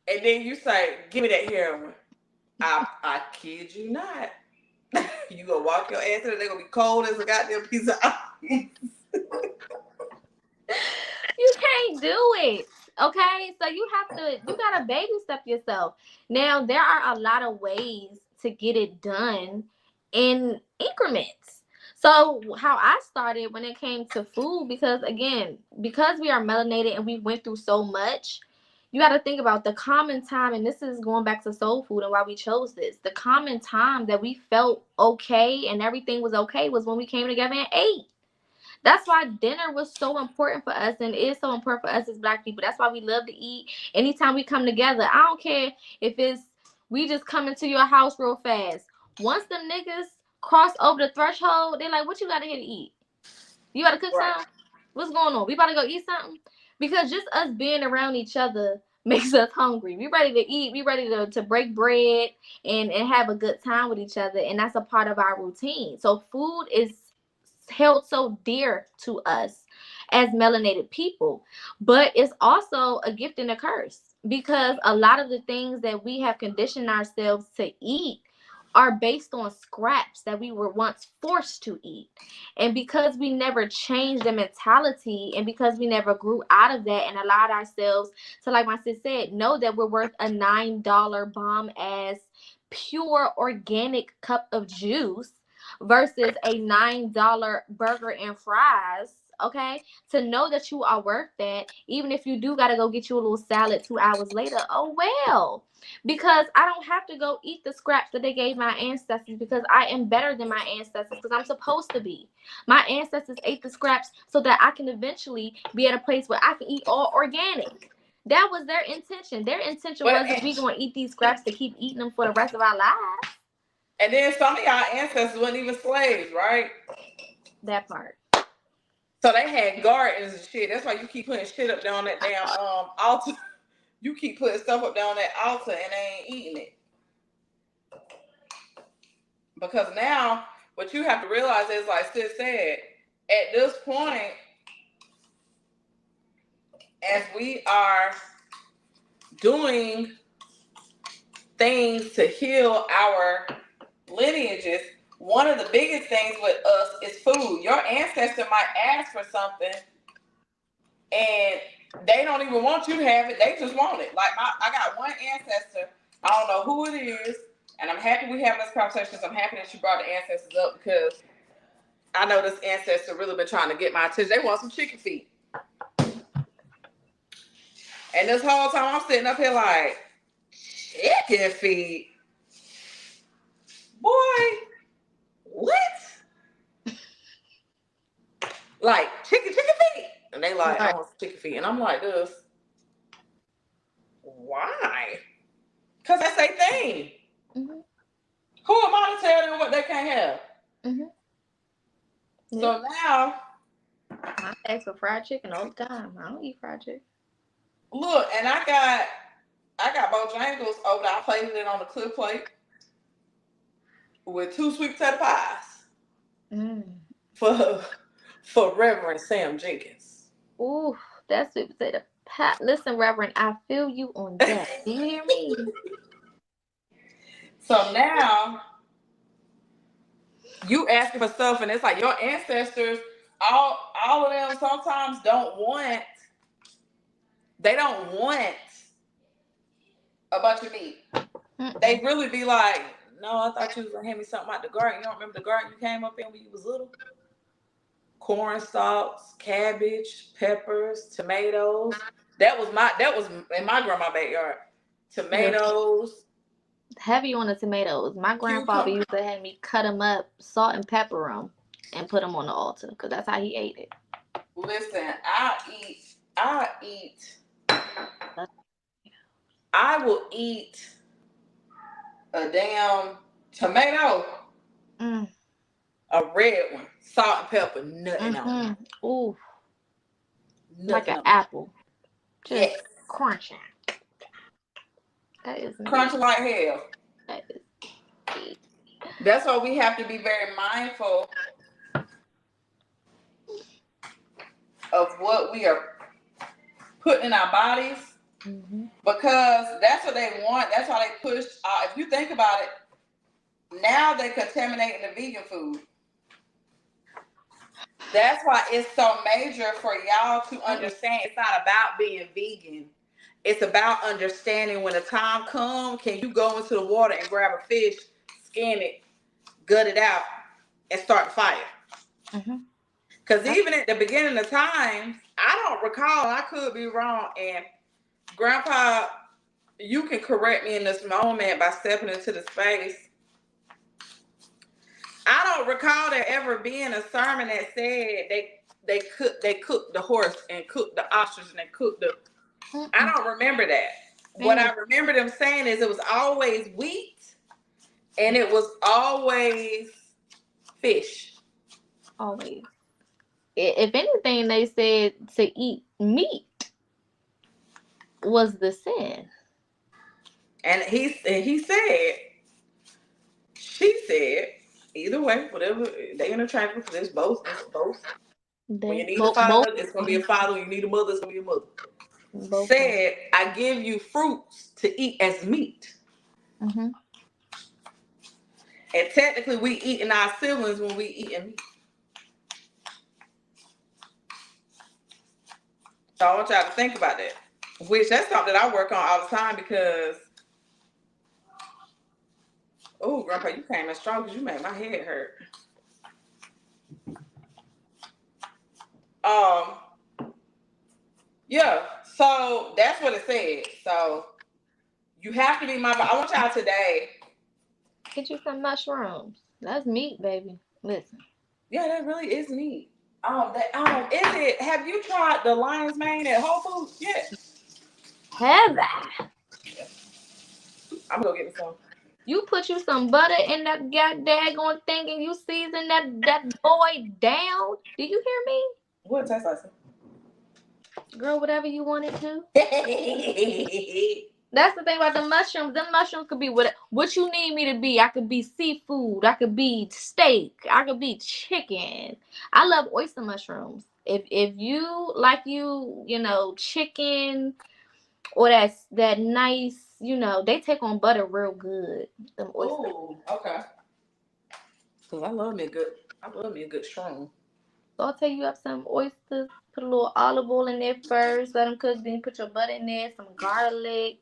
And then you say, give me that heroin. I kid you not. You gonna walk your ass in there, they're gonna be cold as a goddamn piece of ice. You can't do it. Okay? So you gotta baby step yourself. Now there are a lot of ways to get it done in increments. So how I started when it came to food, because we are melanated and we went through so much, you got to think about the common time, and this is going back to soul food and why we chose this. The common time that we felt okay and everything was okay was when we came together and ate. That's why dinner was so important for us and is so important for us as Black people. That's why we love to eat. Anytime we come together, I don't care if it's we just come into your house real fast. Once the niggas cross over the threshold, they're like, what you got to here to eat? You got to cook something? What's going on? We about to go eat something? Because just us being around each other makes us hungry. We ready to eat. We ready to break bread and have a good time with each other. And that's a part of our routine. So food is held so dear to us as melanated people. But it's also a gift and a curse. Because a lot of the things that we have conditioned ourselves to eat are based on scraps that we were once forced to eat. And because we never changed the mentality and because we never grew out of that and allowed ourselves to, like my sis said, know that we're worth a $9 bomb ass pure organic cup of juice versus a $9 burger and fries, okay? To know that you are worth that, even if you do got to go get you a little salad 2 hours later, oh well. Because I don't have to go eat the scraps that they gave my ancestors because I am better than my ancestors because I'm supposed to be. My ancestors ate the scraps so that I can eventually be at a place where I can eat all organic. That was their intention. Their intention wasn't we going to eat these scraps to keep eating them for the rest of our lives. And then some of y'all ancestors weren't even slaves, right? That part. So they had gardens and shit. That's why you keep putting shit up there on that damn altar. You keep putting stuff up there on that altar and they ain't eating it. Because now, what you have to realize is, like Sis said, at this point, as we are doing things to heal our lineages, one of the biggest things with us is food. Your ancestor might ask for something and they don't even want you to have it. They just want it. Like I got one ancestor. I don't know who it is. And I'm happy we having this conversation. I'm happy that you brought the ancestors up because I know this ancestor really been trying to get my attention. They want some chicken feet. And this whole time I'm sitting up here like, chicken feet? Boy, what? Like, chicken feet? And they like, I want chicken feet. And I'm like this. Why? Because that's their thing. Mm-hmm. Who am I to tell them what they can't have? Mm-hmm. So now, I ask for fried chicken all the time. I don't eat fried chicken. Look, and I got Bojangles over there. I plated it on the clear plate. with 2 sweet potato pies for Reverend Sam Jenkins. Ooh, that's sweet potato pie. Listen, Reverend, I feel you on that. Do you hear me? So now you asking for stuff, and it's like your ancestors, all of them sometimes don't want a bunch of meat. They really be like, no, I thought you was gonna hand me something out the garden. You don't remember the garden you came up in when you was little? Corn stalks, cabbage, peppers, tomatoes. That was in my grandma's backyard. Tomatoes. Heavy on the tomatoes. My grandfather used to have me cut them up, salt and pepper them, and put them on the altar because that's how he ate it. Listen, I will eat a damn tomato, a red one, salt and pepper, nothing on it. Ooh, like an apple, just crunching. That is crunching like hell. That is deep. That's why we have to be very mindful of what we are putting in our bodies, because that's what they want. That's how they push. If you think about it, now they're contaminating the vegan food. That's why it's so major for y'all to understand. It's not about being vegan. It's about understanding when the time comes, can you go into the water and grab a fish, skin it, gut it out, and start the fire? Because even at the beginning of time, I don't recall, I could be wrong, and Grandpa, you can correct me in this moment by stepping into the space. I don't recall there ever being a sermon that said they cooked the horse and cooked the ostrich and they cooked the... I don't remember that. What I remember them saying is it was always wheat and it was always fish. Always. If anything, they said to eat meat was the sin. And he said, she said, either way, whatever, they interchangeable because it's both. When you need a father, it's going to be a father. When you need a mother, it's going to be a mother. Said, I give you fruits to eat as meat. And technically, we eating our siblings when we eating meat. So I want y'all to think about that. Which that's something that I work on all the time because, oh, Grandpa, you came in strong because you made my head hurt. Yeah, so that's what it said. So you have to be mindful. I want y'all today. Get you some mushrooms. That's meat, baby. Listen. Yeah, that really is meat. Is it? Have you tried the lion's mane at Whole Foods? Yeah. Have I? I'm gonna get me some. You put you some butter in that daggone thing and you season that boy down. Do you hear me? What tastes like? Girl, whatever you want it to. That's the thing about the mushrooms. Them mushrooms could be what you need me to be. I could be seafood. I could be steak. I could be chicken. I love oyster mushrooms. If you like chicken or that nice, they take on butter real good. Them oysters. Oh, okay. Cause I love me a good shroom. Saute you up some oysters. Put a little olive oil in there first. Let them cook. Then put your butter in there. Some garlic.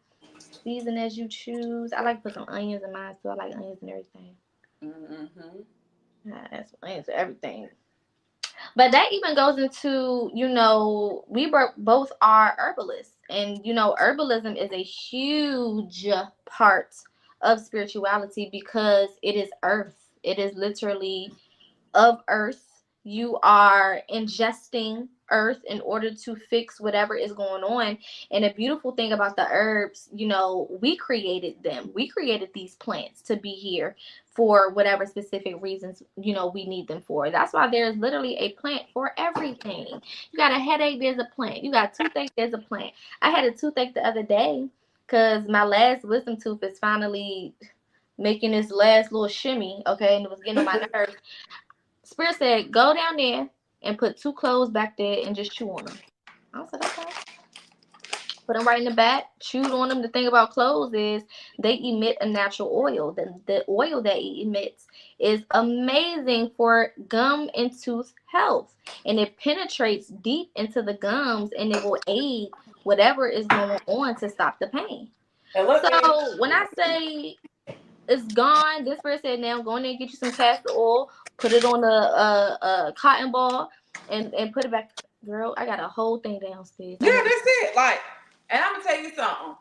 Season as you choose. I like to put some onions in mine, so I like onions and everything. That's onions and everything. But that even goes into, we both are herbalists. And, herbalism is a huge part of spirituality because it is earth. It is literally of earth. You are ingesting earth in order to fix whatever is going on. And a beautiful thing about the herbs, we created them. We created these plants to be here for whatever specific reasons, we need them for. That's why there's literally a plant for everything. You got a headache, there's a plant. You got a toothache, there's a plant. I had a toothache the other day because my last wisdom tooth is finally making this last little shimmy, okay, and it was getting on my nerves. Spirit said, go down there and put 2 cloves back there and just chew on them. I said, okay. Put them right in the back, chewed on them. The thing about cloves is they emit a natural oil. The oil that it emits is amazing for gum and tooth health. And it penetrates deep into the gums and it will aid whatever is going on to stop the pain. So when I say it's gone, this person said, now go in there and get you some castor oil, put it on a cotton ball, and put it back. Girl, I got a whole thing downstairs. Yeah, that's it. Like, and I'm gonna tell you something.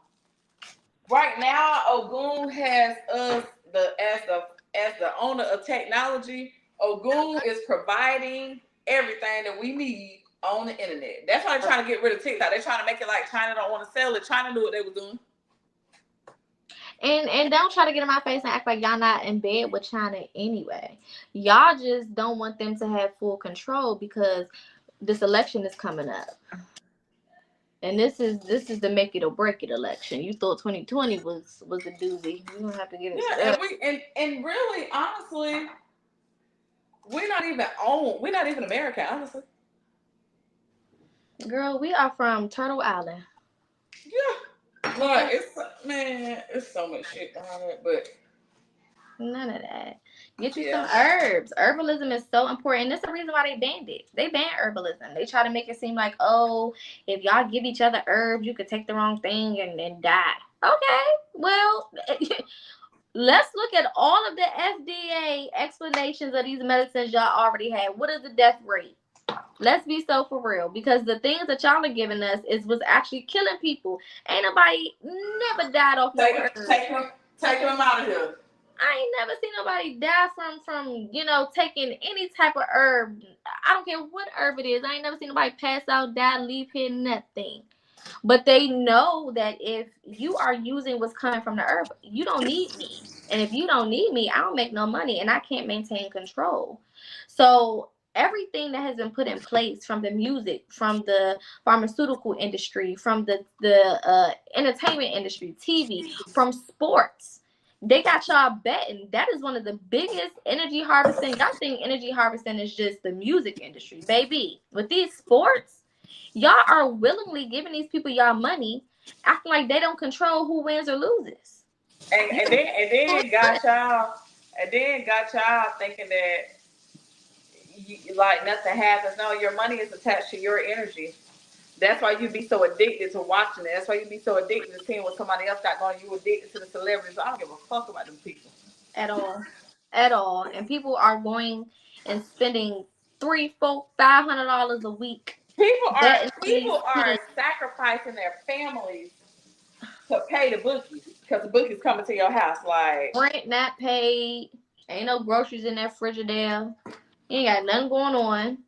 Right now, Ogun has us as the owner of technology. Ogun is providing everything that we need on the internet. That's why they're trying to get rid of TikTok. They're trying to make it like China don't want to sell it. China knew what they were doing. And don't try to get in my face and act like y'all not in bed with China anyway. Y'all just don't want them to have full control because this election is coming up. And this is the make it or break it election. You thought 2020 was a doozy. You don't have to get it. Yeah, and really, honestly, we're not even American, honestly. Girl, we are from Turtle Island. Yeah. Like, it's so much shit behind it, but none of that. Get you some herbs. Herbalism is so important. That's the reason why they banned it. They banned herbalism. They try to make it seem like, oh, if y'all give each other herbs, you could take the wrong thing and die. Okay, well, let's look at all of the FDA explanations of these medicines y'all already had. What is the death rate? Let's be so for real, because the things that y'all are giving us was actually killing people. Ain't nobody never died off no herbs. Take them out of here. I ain't never seen nobody die from taking any type of herb. I don't care what herb it is. I ain't never seen nobody pass out, die, leave here, nothing. But they know that if you are using what's coming from the herb, you don't need me. And if you don't need me, I don't make no money and I can't maintain control. So everything that has been put in place, from the music, from the pharmaceutical industry, from the entertainment industry, TV, from sports, they got y'all betting. That is one of the biggest energy harvesting. I think energy harvesting is just the music industry, baby. With these sports, y'all are willingly giving these people y'all money, acting like they don't control who wins or loses. And then got y'all thinking that like nothing happens. No, your money is attached to your energy. That's why you be so addicted to watching it. That's why you be so addicted to seeing what somebody else got going. You addicted to the celebrities. I don't give a fuck about them people. At all. And people are going and spending $300, $400, $500 a week. People are sacrificing their families to pay the bookies because the bookies coming to your house. Like, rent not paid. Ain't no groceries in that Frigidaire. You ain't got nothing going on.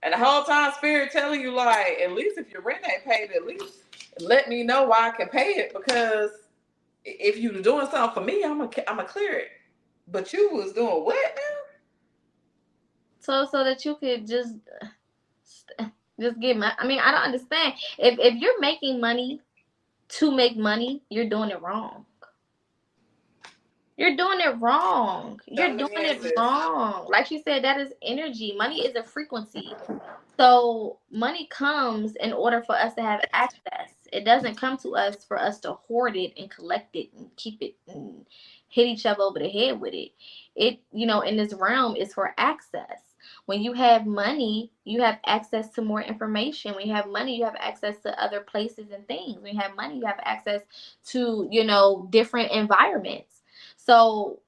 And the whole time Spirit telling you, like, at least if your rent ain't paid, at least let me know why I can pay it, because if you were doing something for me, I'm gonna clear it. But you was doing what now? So that you could just get money. I mean, I don't understand. If you're making money to make money, you're doing it wrong. You're doing it wrong. You're doing it wrong. Like she said, that is energy. Money is a frequency. So money comes in order for us to have access. It doesn't come to us for us to hoard it and collect it and keep it and hit each other over the head with it. It, in this realm is for access. When you have money, you have access to more information. When you have money, you have access to other places and things. When you have money, you have access to, different environments. So,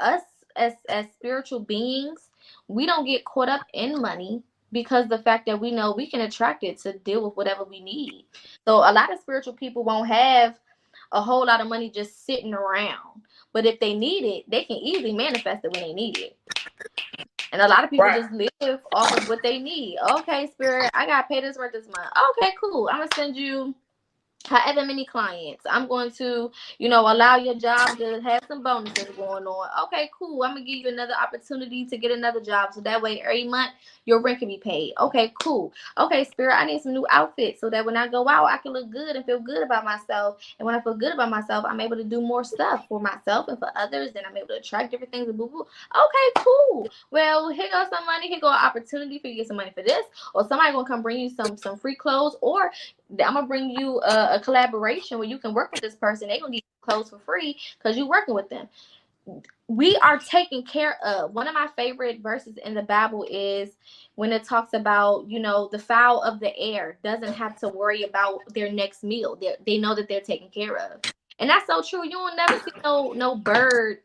us as spiritual beings, we don't get caught up in money because the fact that we know we can attract it to deal with whatever we need. So a lot of spiritual people won't have a whole lot of money just sitting around. But if they need it, they can easily manifest it when they need it. And a lot of people just live off of what they need. Okay, Spirit, I got to pay this rent this month. Okay, cool. I'm going to send you however many clients. I'm going to, allow your job to have some bonuses going on. Okay, cool. I'm going to give you another opportunity to get another job. So that way every month your rent can be paid. Okay, cool. Okay, Spirit, I need some new outfits so that when I go out, I can look good and feel good about myself. And when I feel good about myself, I'm able to do more stuff for myself and for others. And I'm able to attract different things and boo boo. Okay, cool. Well, here goes some money. Here goes an opportunity for you to get some money for this. Or somebody going to come bring you some free clothes. Or I'm gonna bring you a collaboration where you can work with this person. They're gonna give you clothes for free because you're working with them. We are taken care of. One of my favorite verses in the Bible is when it talks about, the fowl of the air doesn't have to worry about their next meal. They know that they're taken care of. And that's so true. You will never see no bird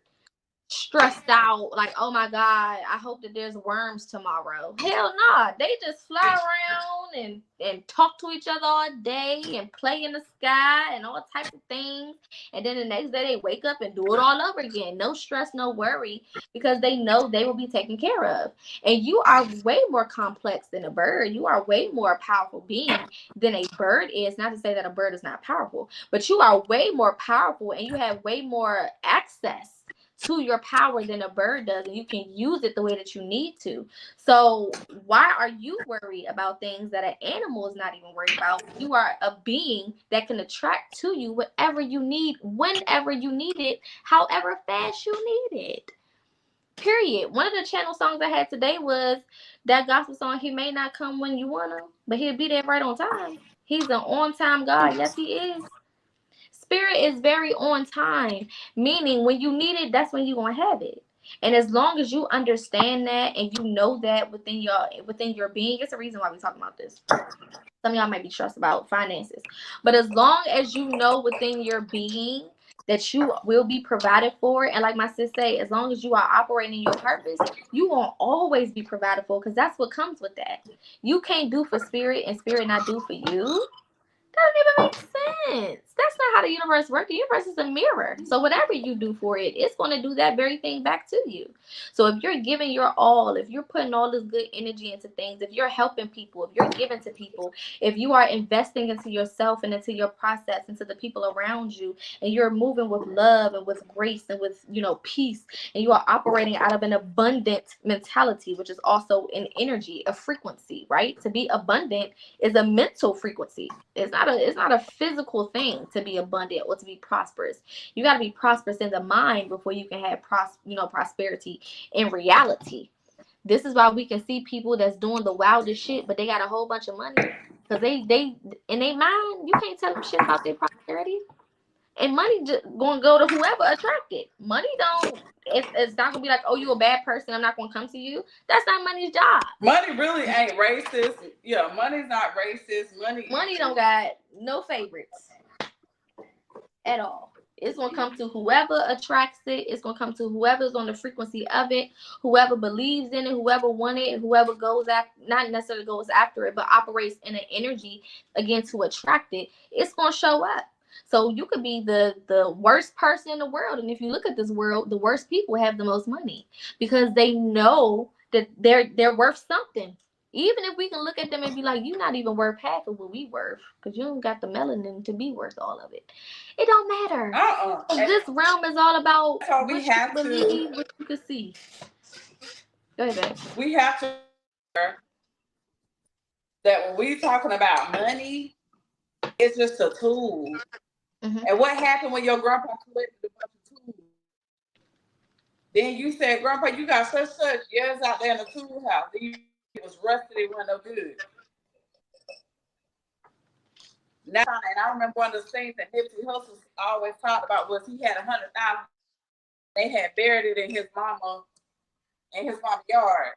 stressed out like, oh my God, I hope that there's worms tomorrow. Hell nah. They just fly around and talk to each other all day and play in the sky and all types of things. And then the next day they wake up and do it all over again. No stress, no worry, because they know they will be taken care of. And you are way more complex than a bird. You are way more powerful being than a bird is. Not to say that a bird is not powerful, but you are way more powerful and you have way more access to your power than a bird does, and you can use it the way that you need to. So why are you worried about things that an animal is not even worried about? You are a being that can attract to you whatever you need, whenever you need it, however fast you need it. Period. One of the channel songs I had today was that gospel song, He May Not Come When You Wanna, but He'll Be There Right on Time. He's an on-time God. Yes, He is. Spirit is very on time, meaning when you need it, that's when you're going to have it. And as long as you understand that and you know that within your being, it's the reason why we're talking about this. Some of y'all might be stressed about finances. But as long as you know within your being that you will be provided for, and like my sis say, as long as you are operating your purpose, you won't always be provided for, because that's what comes with that. You can't do for Spirit and Spirit not do for you. That doesn't even make sense. That's not how the universe works. The universe is a mirror. So whatever you do for it, it's going to do that very thing back to you. So if you're giving your all, if you're putting all this good energy into things, if you're helping people, if you're giving to people, if you are investing into yourself and into your process, into the people around you, and you're moving with love and with grace and with, peace, and you are operating out of an abundant mentality, which is also an energy, a frequency, right? To be abundant is a mental frequency. It's not a physical thing to be abundant or to be prosperous. You got to be prosperous in the mind before you can have prosperity in reality. This is why we can see people that's doing the wildest shit, but they got a whole bunch of money, because they in their mind, you can't tell them shit about their prosperity. And money just gonna go to whoever attracted. Money it's not gonna be like, oh, you a bad person, I'm not gonna come to you. That's not money's job. Money really ain't racist. Yeah, money's not racist. Money don't got no favorites at all. It's gonna come to whoever attracts it. It's gonna come to whoever's on the frequency of it, whoever believes in it, whoever wants it, whoever goes after, not necessarily goes after it, but operates in an energy again to attract it. It's gonna show up. So you could be the worst person in the world, and if you look at this world, the worst people have the most money, because they know that they're worth something. Even if we can look at them and be like, you're not even worth half of what we worth, because you don't got the melanin to be worth all of it. It don't matter. This realm is all about what you believe, what you can see. Go ahead, babe. We have to that when we talking about money, it's just a tool. Mm-hmm. And what happened when your grandpa collected a bunch of tools? Then you said, Grandpa, you got such years out there in the tool house. It was rusted, it wasn't no good. Now, and I remember one of the things that Nipsey Hussle always talked about was he had $100,000. They had buried it in his mama's yard.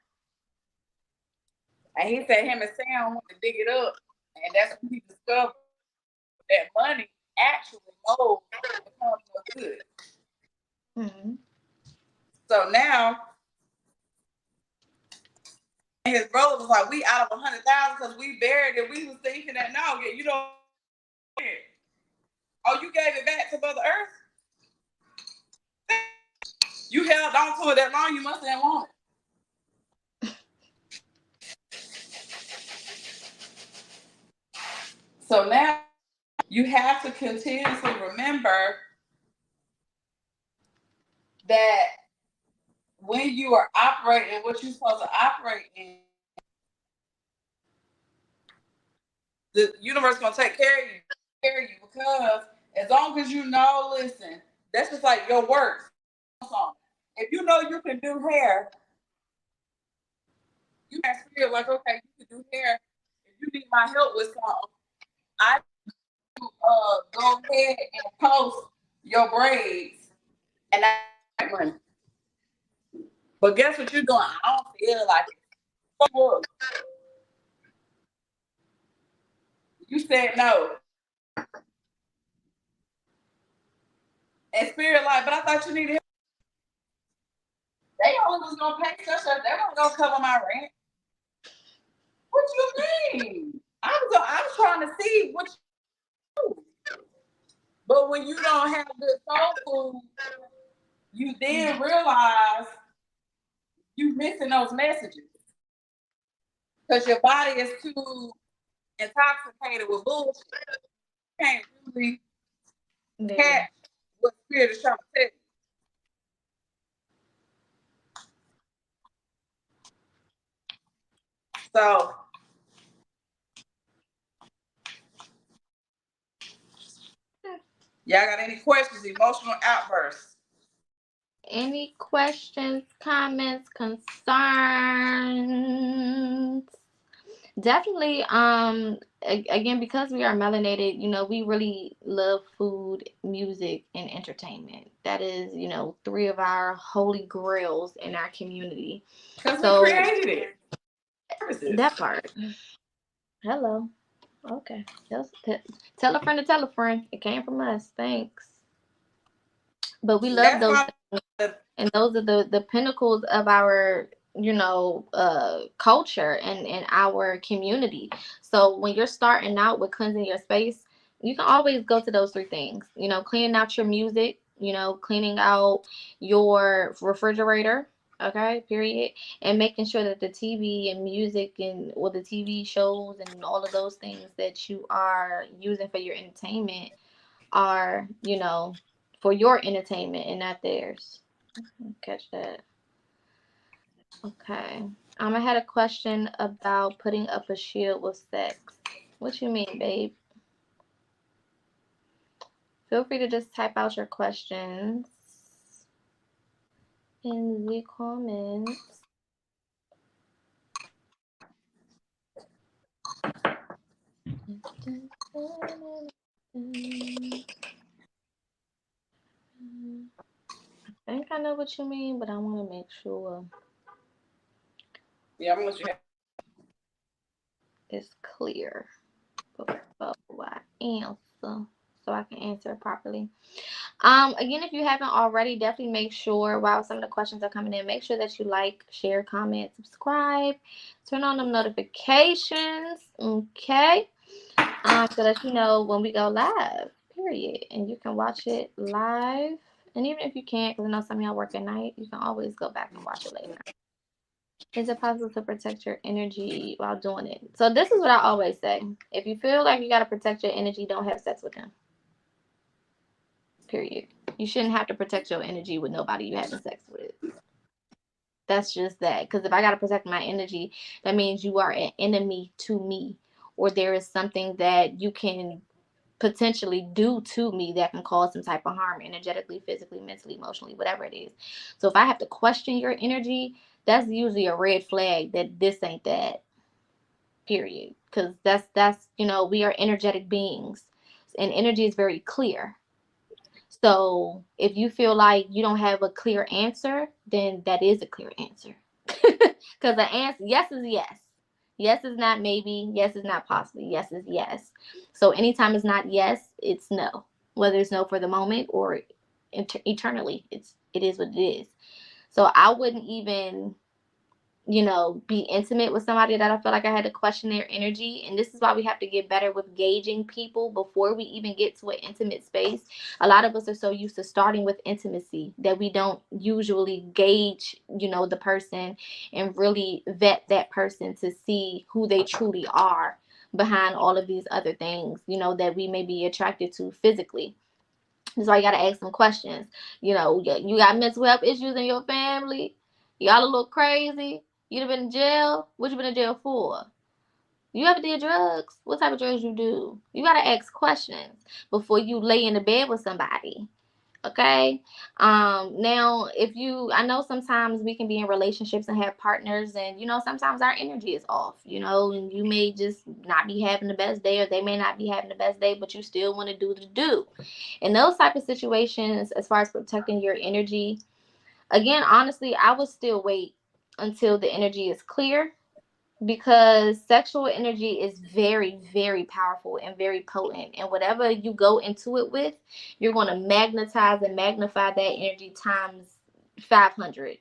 And he said him and Sam went to dig it up, and that's when he discovered that money actually molds and becomes no good. Mm-hmm. So now, his brother was like, we out of 100,000 because we buried it. We was thinking that now, you don't. Oh, you gave it back to Mother Earth? You held on to it that long, you must have wanted it. So now you have to continuously remember that when you are operating what you're supposed to operate in, the universe is going to take care of you, because as long as you know, listen, that's just like your work. If you know you can do hair, you can feel like, okay, you can do hair. If you need my help with something, I go ahead and post your braids, and I make money. But guess what you're doing? I don't feel like it. You said no. And Spirit like, but I thought you needed help. They only was gonna pay such a, they weren't gonna cover my rent. What you mean? I'm trying to see what you do. But when you don't have good soul food, you then realize you missing those messages. Because your body is too intoxicated with bullshit. You can't really catch what Spirit is trying to tell you. So y'all got any questions? Emotional outbursts? Any questions, comments, concerns? Definitely. Again, because we are melanated, you know, we really love food, music, and entertainment. That is, you know, 3 of our holy grails in our community. Because we created it. That part. Hello. Okay. Tell a friend to tell a friend. It came from us. Thanks. But we love those things, and those are the pinnacles of our, you know, culture and our community. So when you're starting out with cleansing your space, you can always go to those 3 things. You know, cleaning out your music, you know, cleaning out your refrigerator, okay, period, and making sure that the TV and music and the TV shows and all of those things that you are using for your entertainment are, you know, for your entertainment and not theirs. Catch that. Okay. I had a question about putting up a shield with sex. What you mean, babe? Feel free to just type out your questions in the comments. I think I know what you mean, but I want to make sure. Yeah, I'm gonna let you have. It's clear before I answer, so I can answer it properly. Again, if you haven't already, definitely make sure, while some of the questions are coming in, make sure that you like, share, comment, subscribe, turn on them notifications, okay? So that you know when we go live, period. And you can watch it live. And even if you can't, because I know some of y'all work at night, you can always go back and watch it later. Is it possible to protect your energy while doing it? So this is what I always say. If you feel like you got to protect your energy, don't have sex with them. Period. You shouldn't have to protect your energy with nobody you having sex with. That's just that. Because if I got to protect my energy, that means you are an enemy to me. Or there is something that you can potentially do to me that can cause some type of harm energetically, physically, mentally, emotionally, whatever it is. So if I have to question your energy, that's usually a red flag that this ain't that. Period. Because that's, you know, we are energetic beings. And energy is very clear. So if you feel like you don't have a clear answer, then that is a clear answer. Because the answer, yes is yes. Yes is not maybe. Yes is not possibly. Yes is yes. So anytime it's not yes, it's no. Whether it's no for the moment or eternally, it is what it is. So I wouldn't even, you know, be intimate with somebody that I feel like I had to question their energy. And this is why we have to get better with gauging people before we even get to an intimate space. A lot of us are so used to starting with intimacy that we don't usually gauge, you know, the person and really vet that person to see who they truly are behind all of these other things, you know, that we may be attracted to physically. That's why you gotta ask some questions. You know, you got mental health issues in your family. Y'all a little crazy. You've been in jail. What you been in jail for? You ever did drugs? What type of drugs you do? You gotta ask questions before you lay in the bed with somebody. Okay. Now if I know sometimes we can be in relationships and have partners, and you know, sometimes our energy is off, you know, and you may just not be having the best day, or they may not be having the best day, but you still want to do the do. In those type of situations, as far as protecting your energy, again, honestly, I would still wait until the energy is clear, because sexual energy is very, very powerful and very potent. And whatever you go into it with, you're going to magnetize and magnify that energy times 500.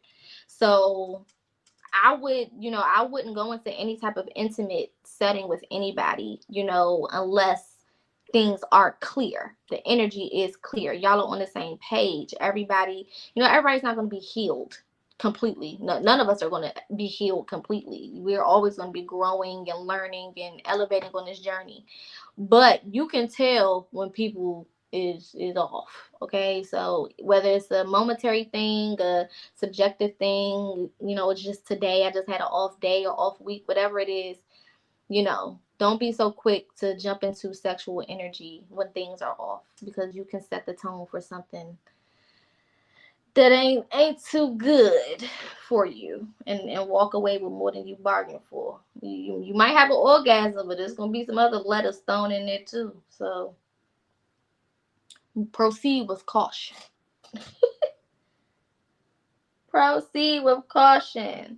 So I wouldn't go into any type of intimate setting with anybody, you know, unless things are clear. The energy is clear. Y'all are on the same page. Everybody's not going to be healed completely. No, none of us are going to be healed completely. We're always going to be growing and learning and elevating on this journey. But you can tell when people is off. Okay, so whether it's a momentary thing, a subjective thing, you know, it's just today I just had an off day or off week, whatever it is, you know, don't be so quick to jump into sexual energy when things are off, because you can set the tone for something that ain't too good for you, and walk away with more than you bargained for. You might have an orgasm, but there's gonna be some other letters thrown in there too. So proceed with caution. Proceed with caution.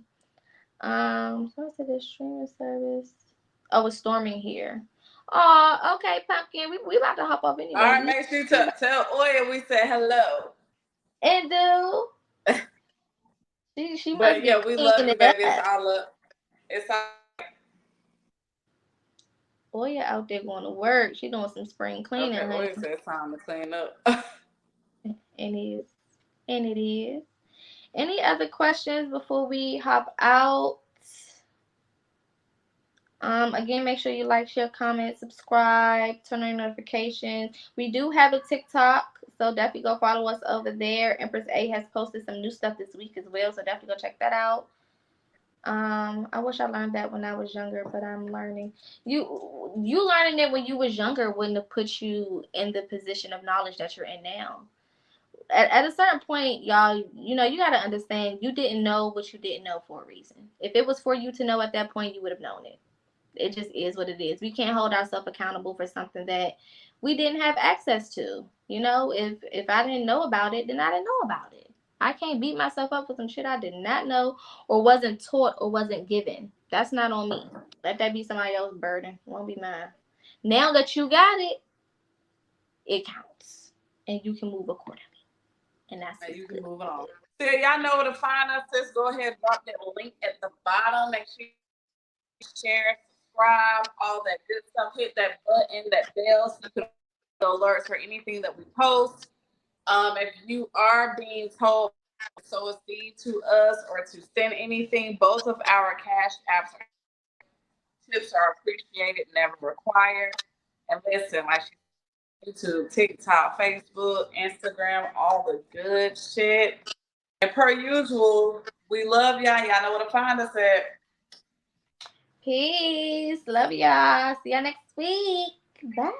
What's the streaming service? Oh, it's storming here. Oh, okay, Pumpkin. We about to hop off anyway. All right, make sure you tell Oya we said hello. And she but yeah, we love you, baby. It's all. Oya out there going to work. She doing some spring cleaning. Okay, Oya said it's time to clean up. And it is. Any other questions before we hop out? Again, make sure you like, share, comment, subscribe, turn on notifications. We do have a TikTok, so definitely go follow us over there. Empress A has posted some new stuff this week as well, so definitely go check that out. I wish I learned that when I was younger, but I'm learning. You learning it when you was younger wouldn't have put you in the position of knowledge that you're in now. At a certain point, y'all, you know, you got to understand, you didn't know what you didn't know for a reason. If it was for you to know at that point, you would have known it. It just is what it is. We can't hold ourselves accountable for something that we didn't have access to. You know, if I didn't know about it, then I didn't know about it. I can't beat myself up for some shit I did not know, or wasn't taught, or wasn't given. That's not on me. Let that be somebody else's burden. It won't be mine. Now that you got it, it counts, and you can move accordingly. And that's and you can move on. So y'all know where to find us. Just go ahead and drop that link at the bottom. Make sure you share, subscribe, all that good stuff. Hit that button, that bell, so you can get alerts for anything that we post. If you are being told to sow a seed to us or to send anything, both of our cash apps tips are appreciated, never required. And listen, like YouTube, TikTok, Facebook, Instagram, all the good shit. And per usual, we love y'all. Y'all know where to find us at. Peace. Love y'all. See y'all next week. Bye.